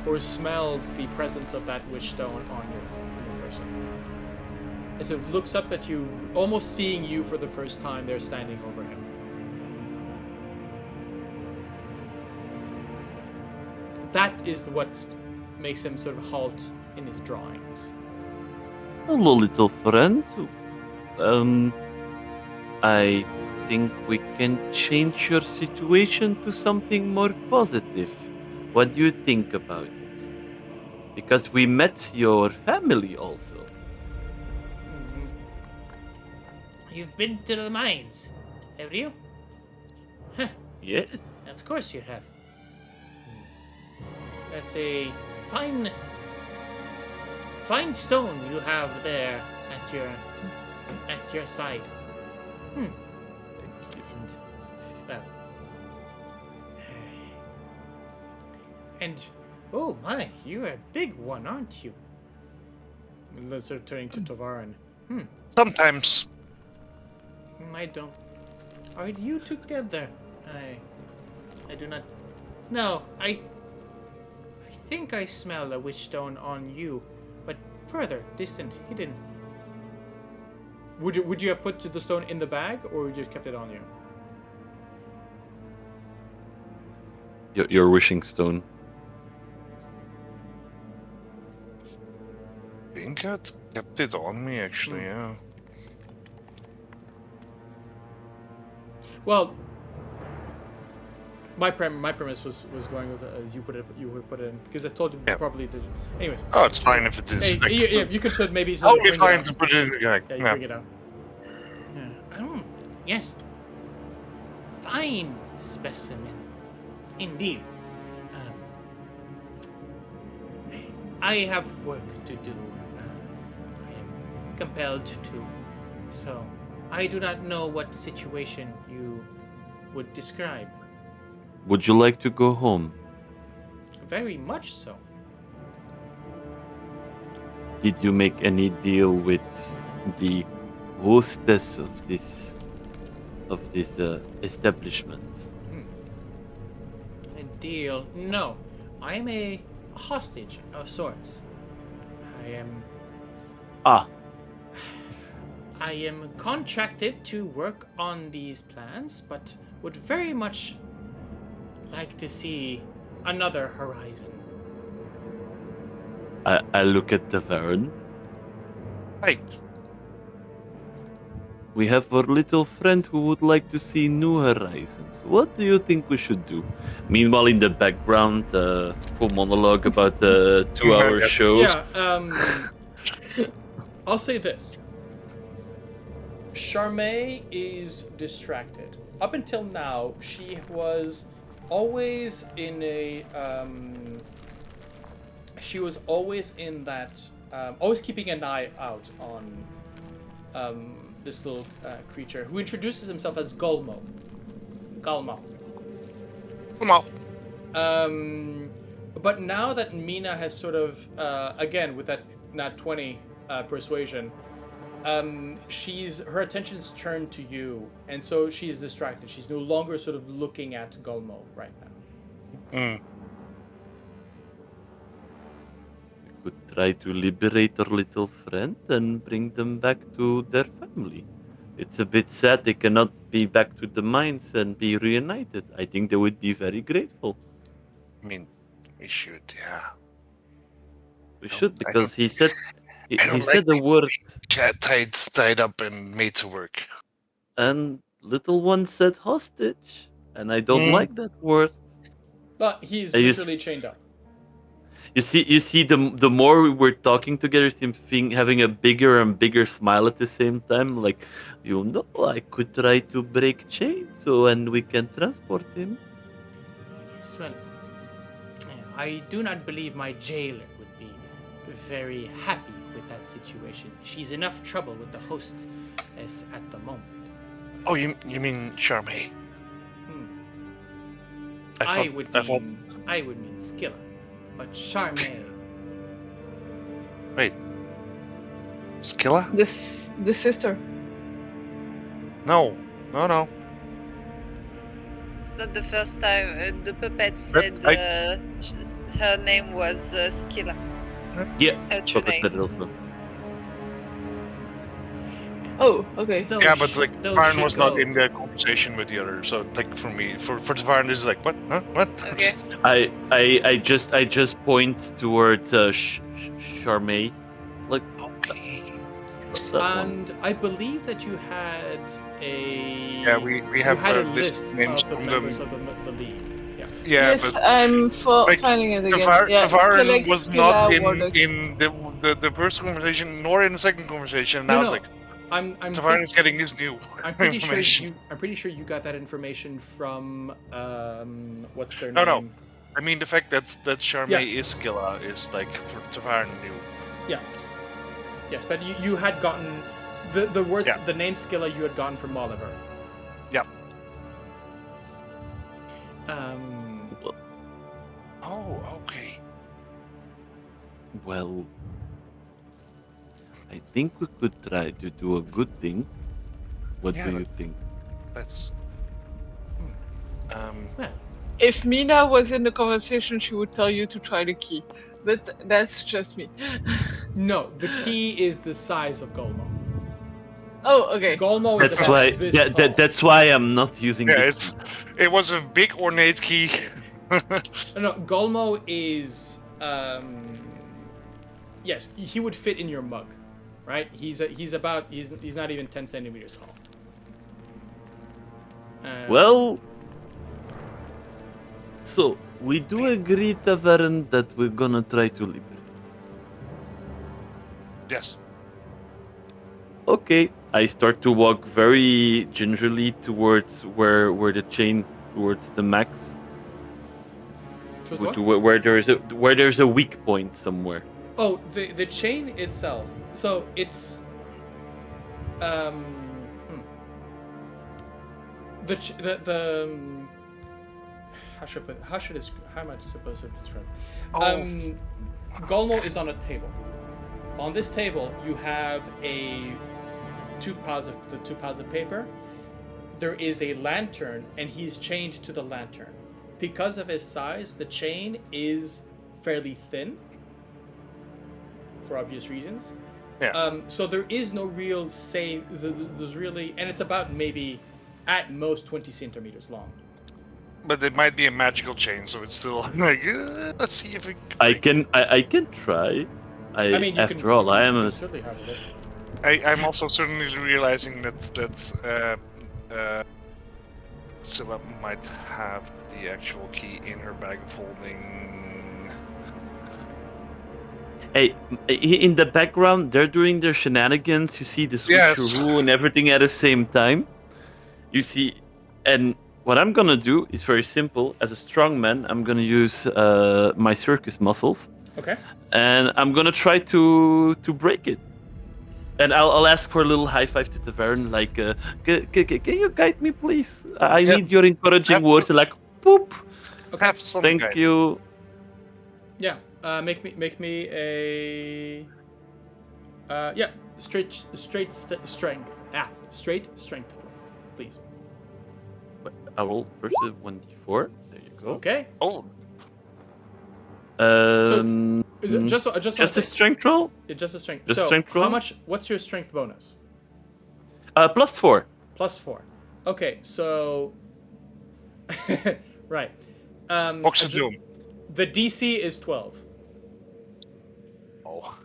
or smells the presence of that wish stone on your person, and sort of looks up at you, almost seeing you for the first time there standing over him. That is what makes him sort of halt in his drawings. Hello, little friend. I think we can change your situation to something more positive. What do you think about it? Because we met your family also. Mm-hmm. You've been to the mines, have you? Huh, Yes. of course you have. That's a fine stone you have there at your side. And, well, and oh my, you're a big one, aren't you? Sort of turning to Tavaren. Sometimes. I don't. Are you together? I do not. No, I think I smell a witch stone on you, but further, distant, hidden. Would you have put the stone in the bag, or would you have kept it on you? Your wishing stone. I think I kept it on me, actually, yeah. Well, my premise was going with you would put it in, because I told you probably did. Anyways. Oh, it's fine if it is. Hey, you could say maybe. I'll be fine to put it in. Yeah, you bring it out. Oh, yes. Fine specimen. Indeed. I have work to do. I am compelled to. So, I do not know what situation you would describe. Would you like to go home? Very much so. Did you make any deal with the hostess of this establishment? A deal? No. I am a hostage of sorts. I am contracted to work on these plans, but would very much like to see another horizon. I look at Tavaren. Hey, We have our little friend who would like to see new horizons. What do you think we should do? Meanwhile, in the background, full monologue about the 2-hour shows. Yeah, I'll say this. Charmaine is distracted. Up until now, she was always in a always keeping an eye out on this little creature who introduces himself as Galmo. come on. But now that Mina has sort of again with that nat 20 persuasion, her attention's turned to you, and so she's distracted. She's no longer sort of looking at Galmo right now. We could try to liberate our little friend and bring them back to their family. It's a bit sad they cannot be back to the mines and be reunited. I think they would be very grateful. I mean, we should, yeah. We should, I because he said I don't he like said the being word, tied up and made to work. and little one said hostage, and I don't like that word. But he's Are you literally chained up. You see, the more we're talking together, him having a bigger and bigger smile at the same time. Like, I could try to break chains, and we can transport him. Well, I do not believe my jailer would be very happy with that situation. She's enough trouble with the hostess at the moment. Oh, you mean Charmaine? I would mean Skilla, but Charmaine. Wait. Skilla? The sister. No. It's not the first time the puppet said her name was Skilla. Yeah, Her true puppet name. said it also. Oh, okay. Though Yeah, she- but like though Tavaren she was not goes. in the conversation with the other. So like for me, for Tavaren, this is like what? Huh? What? Okay. I just point towards Charmaine, like Okay. that one. And I believe that you had a Yeah, we you have had a list list names of the from members them. of the league. Yeah. Yeah, Yes, but I'm like, finding it again. Tavaren Select was Skilla, not Warlock. in the first conversation nor in the second conversation. And I was like, I'm Tavaren is getting this new I'm pretty sure information. I'm pretty sure you got that information from what's their No, name? I mean the fact that Charmaine is Skilla is like for Tavaren new. Yeah. Yes, but you had gotten the words Yeah. the name Skilla you had gotten from Oliver. Yeah. Oh, okay. Well, I think we could try to do a good thing. What Yeah, do you think? Let's. Well, If Mina was in the conversation, she would tell you to try the key. But that's just me. No, the key is the size of Golmo. Oh, okay. Golmo is That's about why. this Yeah, tall. that's why I'm not using. Yeah, the it was a big ornate key. No, Golmo is yes, he would fit in your mug, right? He's not even 10 centimeters tall. Well, so we do agree, Tavaren, that we're gonna try to liberate. Yes. Okay, I start to walk very gingerly towards where the chain, towards the max. Towards what? to where there's a weak point somewhere. Oh, the chain itself. So it's how should I put it? How am I supposed to describe it? Golmo is on a table. On this table, you have two piles of paper. There is a lantern, and he's chained to the lantern. Because of his size, the chain is fairly thin, for obvious reasons. Yeah. So there is no real save. There's really, and it's about maybe at most 20 centimeters long. But it might be a magical chain, so it's still like, let's see if we. I can try. I mean, you after all, I am a. certainly have a look. I'm also certainly realizing that Scylla might have the actual key in her bag of holding. Hey, in the background, they're doing their shenanigans. You see the switcheroo and everything at the same time. You see, and what I'm gonna do is very simple. As a strong man, I'm gonna use my circus muscles. Okay. And I'm gonna try to break it. And I'll ask for a little high five to Tavaren, like, can you guide me, please? I need your encouraging words, like, poop. Okay. Have some Thank guide. you. Yeah. Make me a. Straight strength. Straight strength, please. I roll first a 1d4. There you go. Okay. Oh, Is it just just a strength roll? Just a strength. Just so strength roll? how much? What's your strength bonus? +4. +4. Okay, so right. Box of Doom. The DC is 12. Oh.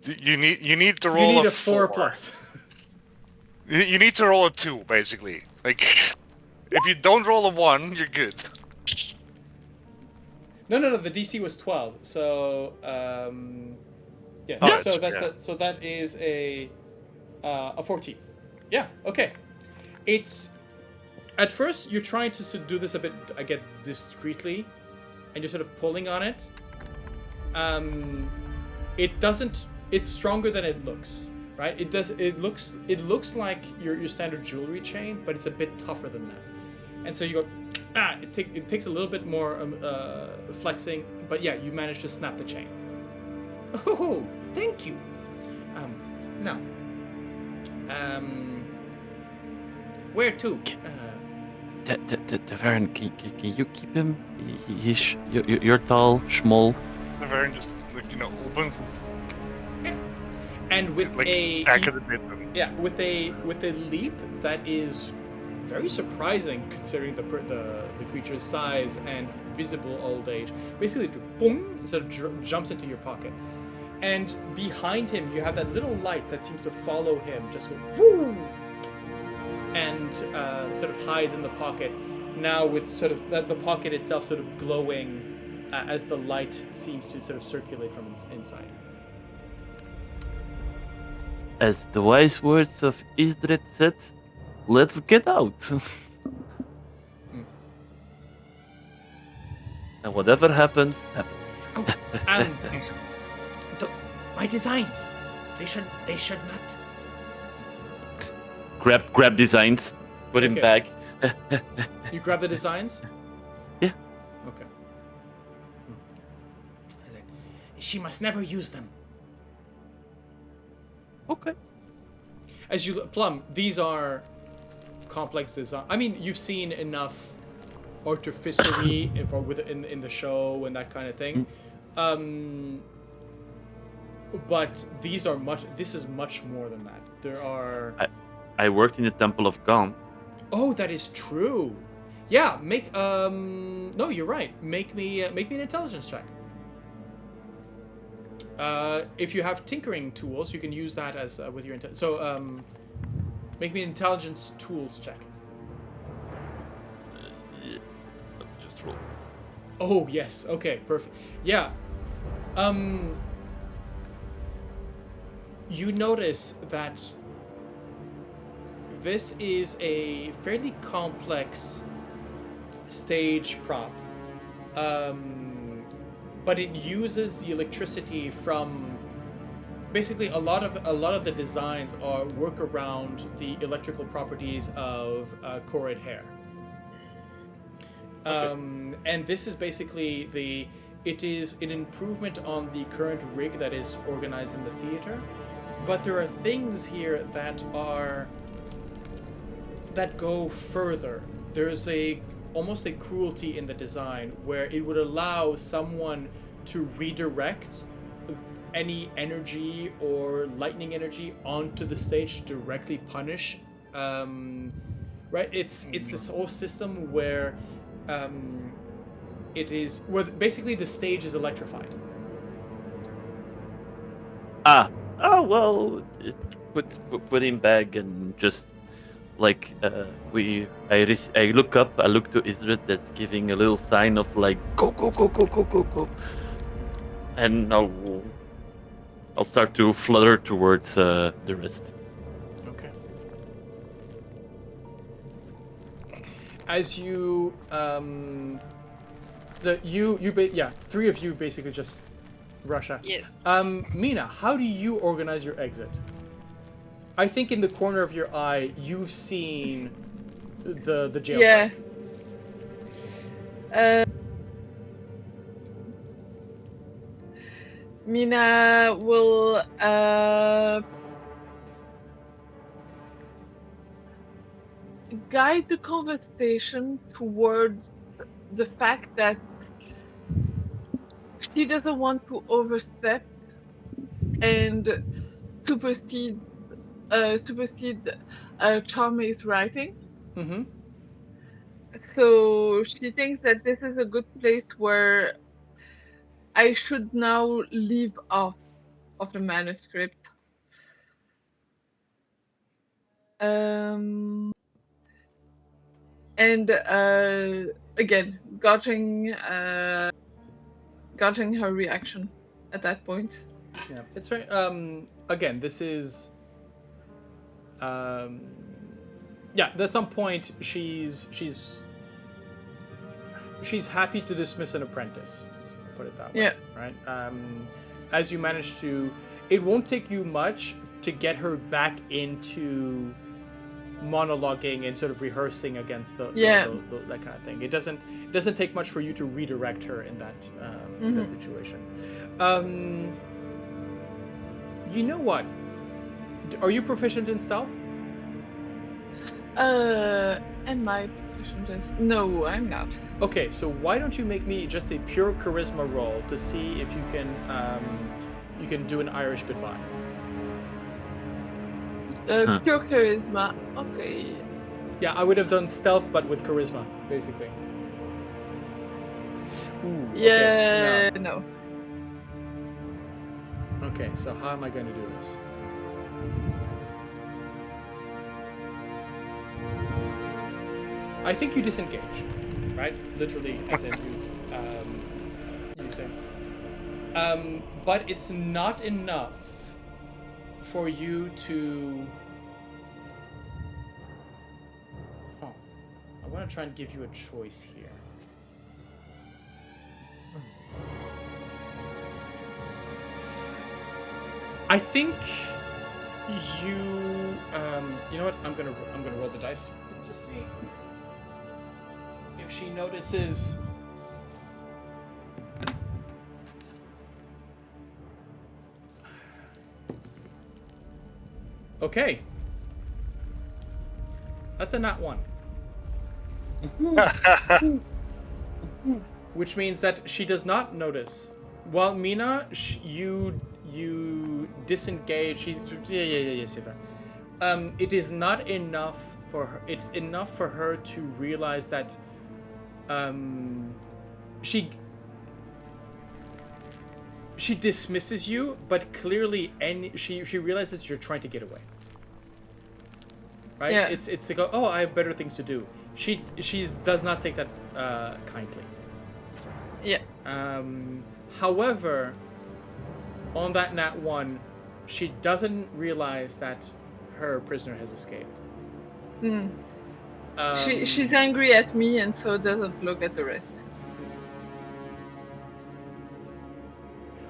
you need to You roll need a a 4 plus. You need to roll a 2, basically. Like, if you don't roll a 1, you're good. No. The DC was 12. So yeah. Oh, so that's- that's so that is a 14. Yeah. Okay. It's at first you're trying to do this a bit, I get discreetly, and you're sort of pulling on it. It doesn't. It's stronger than it looks, right? It does. It looks like your standard jewelry chain, but it's a bit tougher than that. And so you go, it takes a little bit more flexing, but yeah, you manage to snap the chain. Oh, thank you. Now, where to? Tavaren, can you keep him? You're tall, small. Tavaren just, opens And with like back of the bit. with a leap that is very surprising considering the creature's size and visible old age. Basically, boom, sort of jumps into your pocket, and behind him you have that little light that seems to follow him, just go woo, and sort of hides in the pocket. Now with sort of the pocket itself sort of glowing as the light seems to sort of circulate from inside. As the wise words of Ysdred said, let's get out. And whatever happens, happens. Oh, my designs. They should not. Grab designs, put him Okay. back. You grab the designs? Yeah. Okay. She must never use them. Okay. As you Plum, these are complex design. I mean, you've seen enough artificery in the show and that kind of thing. But this is much more than that. There are. I worked in the Temple of Gaunt. Oh, that is true. Yeah, no, you're right. Make me an intelligence check. If you have tinkering tools, you can use that as with your make me an intelligence tools check. Just roll. Oh yes, okay, perfect. Yeah. You notice that this is a fairly complex stage prop but it uses the electricity from. Basically, a lot of the designs work around the electrical properties of choroid hair. And this is basically it is an improvement on the current rig that is organized in the theater, but there are things here that go further. There's almost a cruelty in the design where it would allow someone to redirect any energy or lightning energy onto the stage to directly punish. Right? It's this whole system where basically the stage is electrified. Put him back and just like I look up, I look to Ysdred that's giving a little sign of like go, and I'll start to flutter towards the rest. Okay. As you three of you basically just rush out. Yes. Mina, how do you organize your exit? I think in the corner of your eye you've seen the jailbreak. Yeah. Mina will guide the conversation towards the fact that she doesn't want to overstep and supersede Charmy's writing. Mm-hmm. So she thinks that this is a good place where I should now leave off of the manuscript. And again, gauging her reaction at that point. Yeah, it's very. Again, this is. Yeah, at some point she's happy to dismiss an apprentice. Let's put it that way. Yeah. Right. As you manage to, it won't take you much to get her back into monologuing and sort of rehearsing against that kind of thing. It doesn't take much for you to redirect her in that situation. You know what? Are you proficient in stealth? Am I proficient in? No, I'm not. Okay, so why don't you make me just a pure charisma roll to see if you can do an Irish goodbye. Pure charisma. Okay. Yeah, I would have done stealth, but with charisma, basically. Ooh, Yeah. okay, No. Okay, so how am I going to do this? I think you disengage, right? Literally, as in you say. But it's not enough for you to. Huh. I want to try and give you a choice here. I think you. You know what? I'm gonna roll the dice. Let's just see if she notices. Okay. That's a nat 1. Which means that she does not notice. While Mina, you disengage. Yes. It is not enough for her. It's enough for her to realize that she dismisses you, but clearly she realizes you're trying to get away. Right? Yeah. It's to go, oh, I have better things to do. She does not take that kindly. Yeah. However, on that nat 1, she doesn't realize that her prisoner has escaped. She's angry at me and so doesn't look at the rest.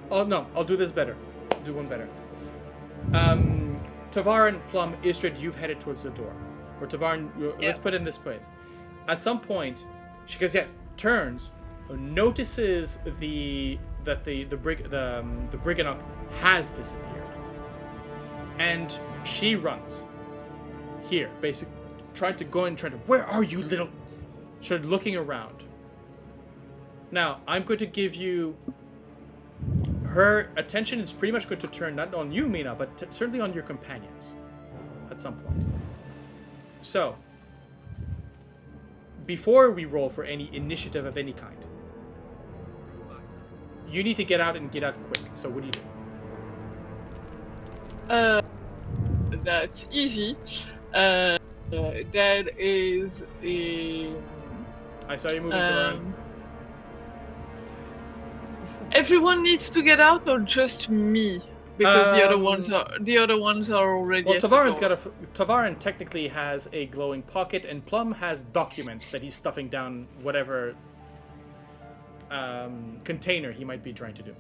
Oh no, I'll do this better. Do one better. Tavaren, Plum, Ysdred, you've headed towards the door. Or Tavaren, let's put it in this place. At some point, she goes, yes, turns, notices that the Briganock has disappeared. And she runs. Here, basically, trying to, where are you, little... Started looking around. Now, I'm going to give you... Her attention is pretty much going to turn not on you, Mina, but certainly on your companions. At some point. So, before we roll for any initiative of any kind, you need to get out and get out quick. So what do you do? That's easy. That is a... I saw you moving around. Everyone needs to get out, or just me? Because the other ones are already. Well, at the Tavaren's door. Tavaren technically has a glowing pocket, and Plum has documents that he's stuffing down whatever container he might be trying to do.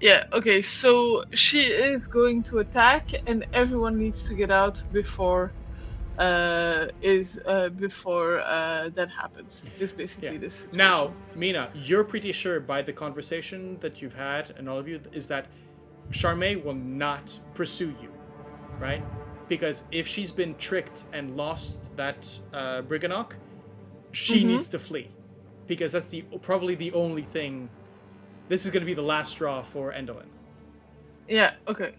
Yeah. Okay. So she is going to attack, and everyone needs to get out before that happens. Is basically this. Situation. Now, Mina, you're pretty sure by the conversation that you've had, and all of you, is that Charmaine will not pursue you, right? Because if she's been tricked and lost that Briganock, she needs to flee. Because that's probably the only thing... This is going to be the last straw for Endolin. Yeah, okay.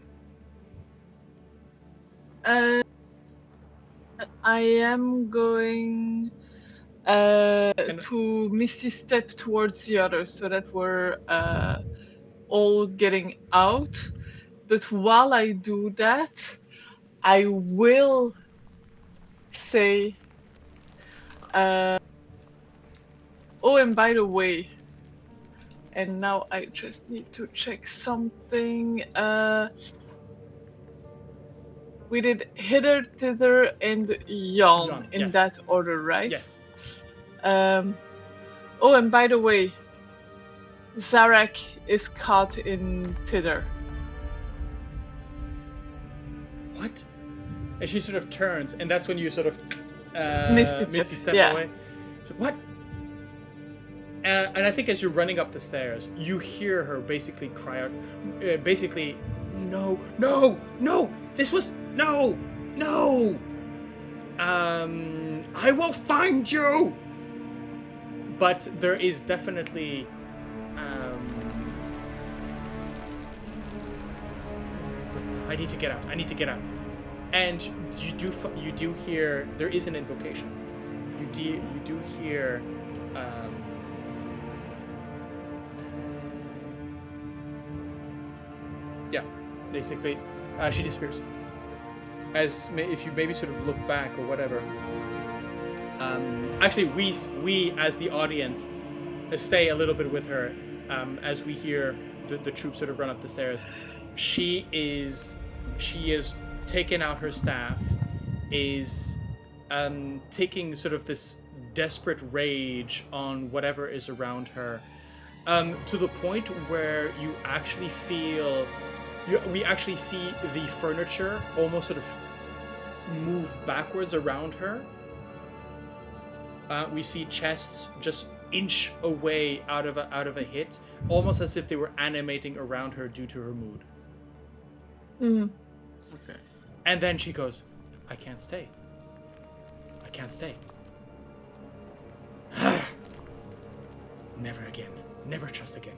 I am going to Misty Step towards the others so that we're all getting out. But while I do that, I will say... oh, and by the way... And now I just need to check something. We did hither, thither, and yon in yes. that order, right? Yes. Oh, and by the way, Zarak is caught in thither. What? And she sort of turns, and that's when you sort of Misty step away. So, what? And I think as you're running up the stairs, you hear her basically cry out, no, this was, no, I will find you! But there is definitely, I need to get out. And you do hear, there is an invocation. You do hear, yeah, basically, she disappears. If you maybe sort of look back or whatever. Actually, we as the audience stay a little bit with her as we hear the troop sort of run up the stairs. She is taken out her staff, is taking sort of this desperate rage on whatever is around her, to the point where you actually feel. We actually see the furniture almost sort of move backwards around her. We see chests just inch away out of a hit, almost as if they were animating around her due to her mood. Okay. And then she goes, I can't stay. Never again. Never trust again.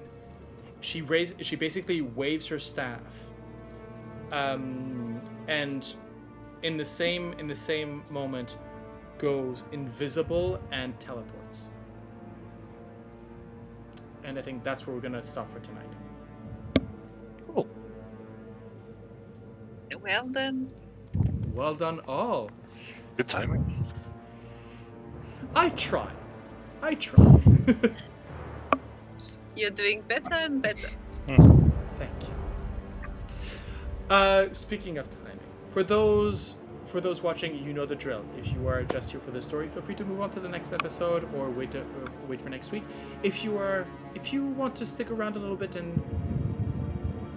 She basically waves her staff, and in the same moment, goes invisible and teleports. And I think that's where we're gonna stop for tonight. Cool. Well done. all. Good timing. I try. You're doing better and better. Thank you. Speaking of timing, for those watching, you know the drill. If you are just here for the story, feel free to move on to the next episode or wait for next week. If you want to stick around a little bit and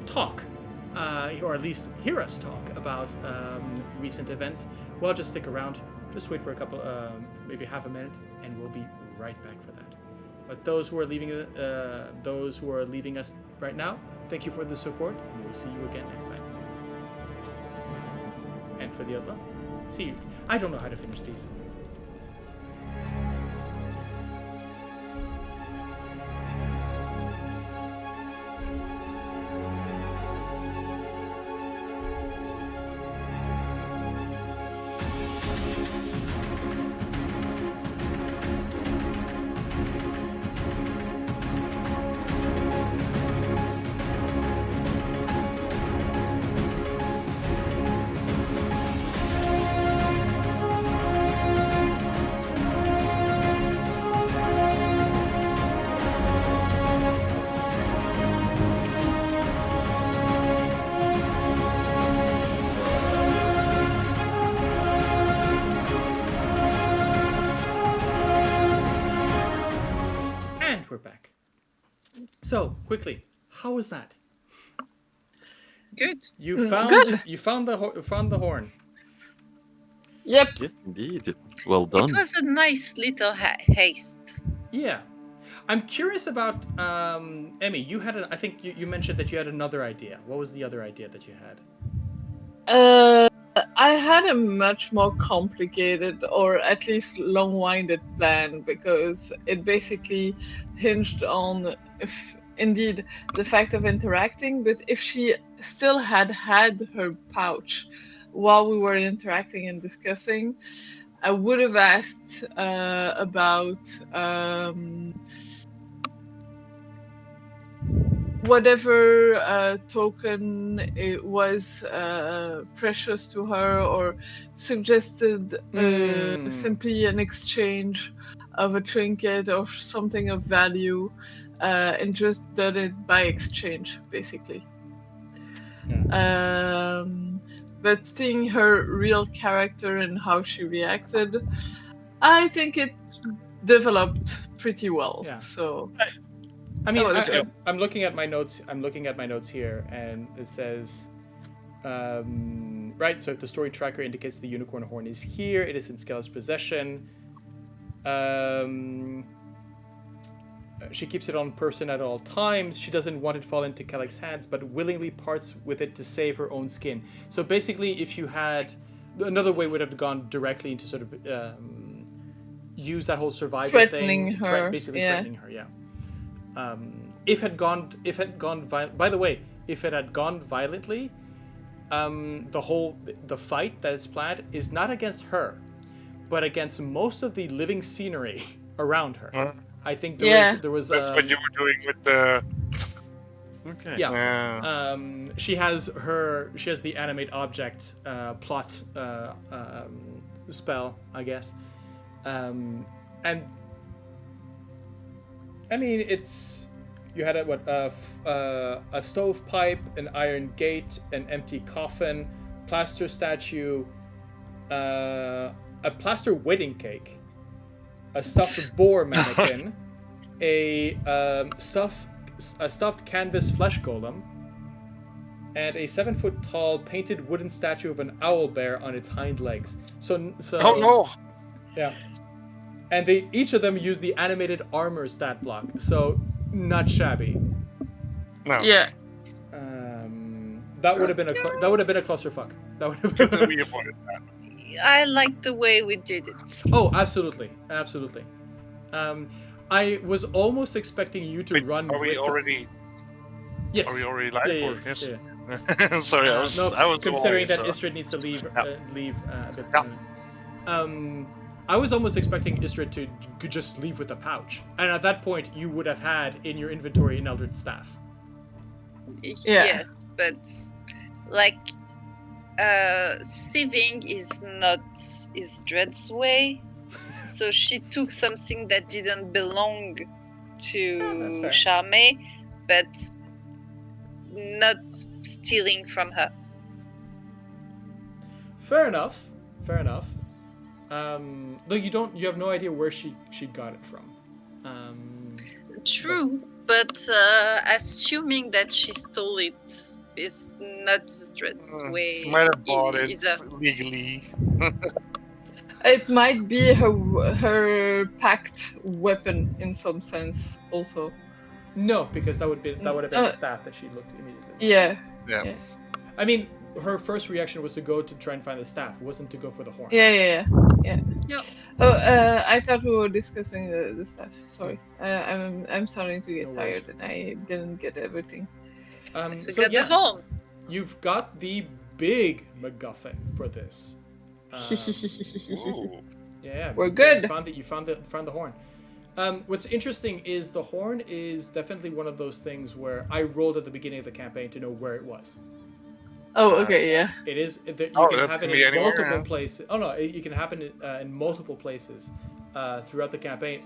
talk, or at least hear us talk about recent events, well, just stick around. Just wait for a couple, maybe half a minute, and we'll be right back for that. But those who are leaving us right now, thank you for the support, and we'll see you again next time. And for the other, see you. I don't know how to finish these. So, quickly, how was that? Good. You found Good. You found the horn. Yep. Yes, indeed. Well done. It was a nice little haste. Yeah. I'm curious about Emmy. You had I think you mentioned that you had another idea. What was the other idea that you had? I had a much more complicated, or at least long-winded plan, because it basically hinged on, if indeed, the fact of interacting, but if she still had her pouch while we were interacting and discussing, I would have asked about whatever token it was precious to her, or suggested simply an exchange of a trinket or something of value, and just done it by exchange, basically. But seeing her real character and how she reacted, I think it developed pretty well. Yeah. So I mean, that's good. I'm looking at my notes. I'm looking at my notes here, and it says, right. So if the story tracker indicates the unicorn horn is here, it is in Skel's possession. She keeps it on person at all times. She doesn't want it fall into Kellick's hands, but willingly parts with it to save her own skin. So basically, if you had another way, would have gone directly into sort of use that whole survival Threatening thing, her, basically yeah. threatening her. Yeah. If it had gone by the way, if it had gone violently, the fight that is planned is not against her, but against most of the living scenery around her. I think there was. That's what you were doing with the. Okay. Yeah. She has the animate object plot spell, I guess, and I mean you had a stovepipe, an iron gate, an empty coffin, plaster statue, a plaster wedding cake, a stuffed boar mannequin, a stuffed canvas flesh golem, and a 7-foot tall painted wooden statue of an owl bear on its hind legs. So Oh no! yeah, and each of them use the animated armor stat block. So not shabby. No. yeah. That would have been a clusterfuck. That would have Completely been. avoided that. I like the way we did it. Oh, absolutely. I was almost expecting you to Wait, run. Are we already? Yes. Are we already live? Yeah, or? Yes. yeah. Sorry, I was. No, I was considering away, that so. Ysdred needs to leave. Leave a bit. Yeah. I was almost expecting Ysdred to just leave with a pouch, and at that point, you would have had in your inventory an Eldritch Staff. Yes, but like sieving is not Ysdred's way. So she took something that didn't belong to that's fair. Charme, but not stealing from her. Fair enough. Though you have no idea where she got it from. True, but assuming that she stole it It's not Ysdred's way. She might have bought it He's a legally. It might be her packed weapon in some sense, also. No, because that would have been the Uh, staff that she looked immediately. Yeah. Yeah. Yeah. I mean, her first reaction was to go to try and find the staff. It wasn't to go for the horn. Yeah. Yep. Oh, I thought we were discussing the stuff. Sorry, I'm starting to get No worries. tired, and I didn't get everything. To So get yeah, the horn. you've got the big MacGuffin for this. Ooh. Yeah, We're you good. found the horn. What's interesting is the horn is definitely one of those things where I rolled at the beginning of the campaign to know where it was. Oh, okay, yeah. It is. You Oh, can that have can it be in anywhere, multiple huh? places. Oh no, you can happen in multiple places throughout the campaign.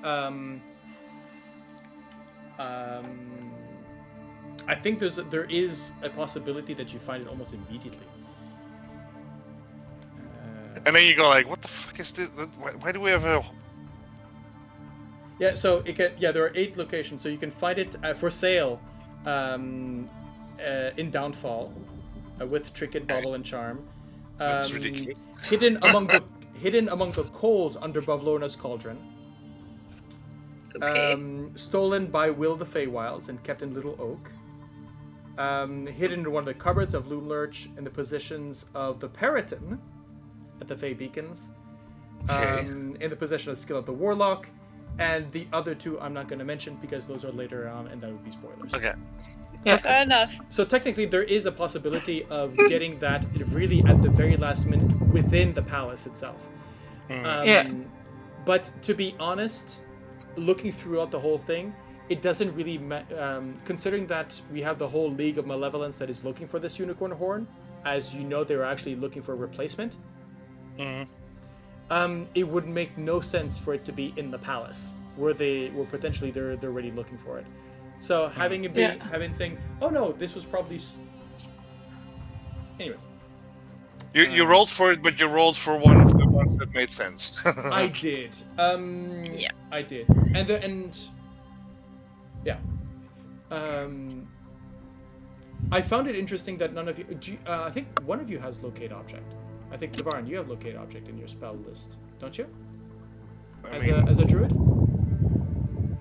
I think there is a possibility that you find it almost immediately. And then you go like, what the fuck is this? Why do we have a... Yeah, so there are 8 locations, so you can find it for sale in Downfall with Trinket, Bauble, and Charm. That's ridiculous. Hidden among the coals under Bavlorna's Cauldron. Okay. Stolen by Will the Feywilds and kept in Little Oak. Hidden in one of the cupboards of Loomlurch in the positions of the Periton at the Fey Beacons. Okay. In the possession of skill of the Warlock. And the other 2 I'm not going to mention because those are later on and that would be spoilers. Okay. Fair enough. So technically there is a possibility of getting that really at the very last minute within the palace itself. Yeah. But to be honest, looking throughout the whole thing, it doesn't really considering that we have the whole League of Malevolence that is looking for this unicorn horn. As you know, they were actually looking for a replacement. It would make no sense for it to be in the palace where potentially they're already looking for it. So having it be having saying, oh no, this was probably. Anyways, You rolled for it, but you rolled for one of the ones that made sense. I did. Yeah. I did, and yeah. I found it interesting that none of you. I think one of you has locate object. I think Tavaren, you have locate object in your spell list, don't you? As a druid.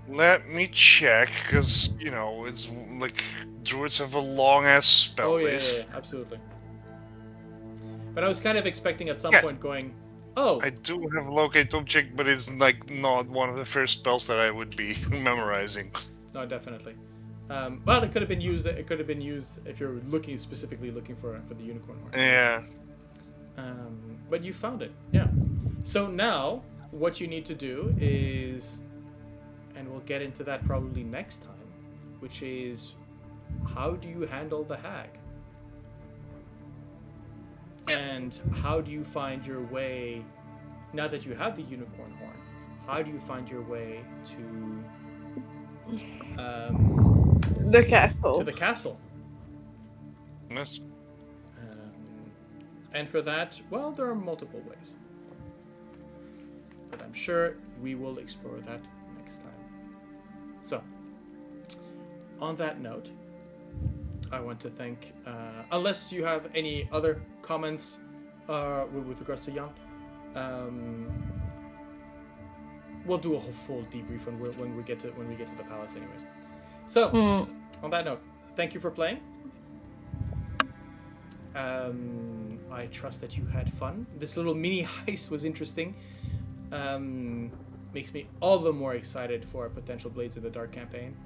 Let me check, because, you know, it's like druids have a long ass spell list. Yeah, absolutely. But I was kind of expecting at some Yeah. point going, oh, I do have locate object, but it's like not one of the first spells that I would be memorizing. no, definitely. Well, it could have been used. It could have been used if you're specifically looking for the unicorn horn. Yeah. But you found it, yeah. So now, what you need to do is, and we'll get into that probably next time, which is, how do you handle the hag? And how do you find your way, now that you have the unicorn horn, how do you find your way to The castle. to the castle? Yes. And for that, well, there are multiple ways. But I'm sure we will explore that next time. So, on that note, I want to thank, unless you have any other comments with regards to Jan, we'll do a whole full debrief when we get to the palace, anyways. So, on that note, thank you for playing. I trust that you had fun. This little mini heist was interesting. Makes me all the more excited for a potential Blades in the Dark campaign.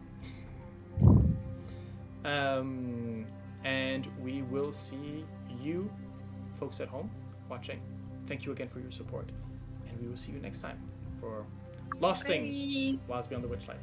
And we will see you, folks at home, watching. Thank you again for your support. And we will see you next time for Lost Things, Wilds Beyond the Witchlight.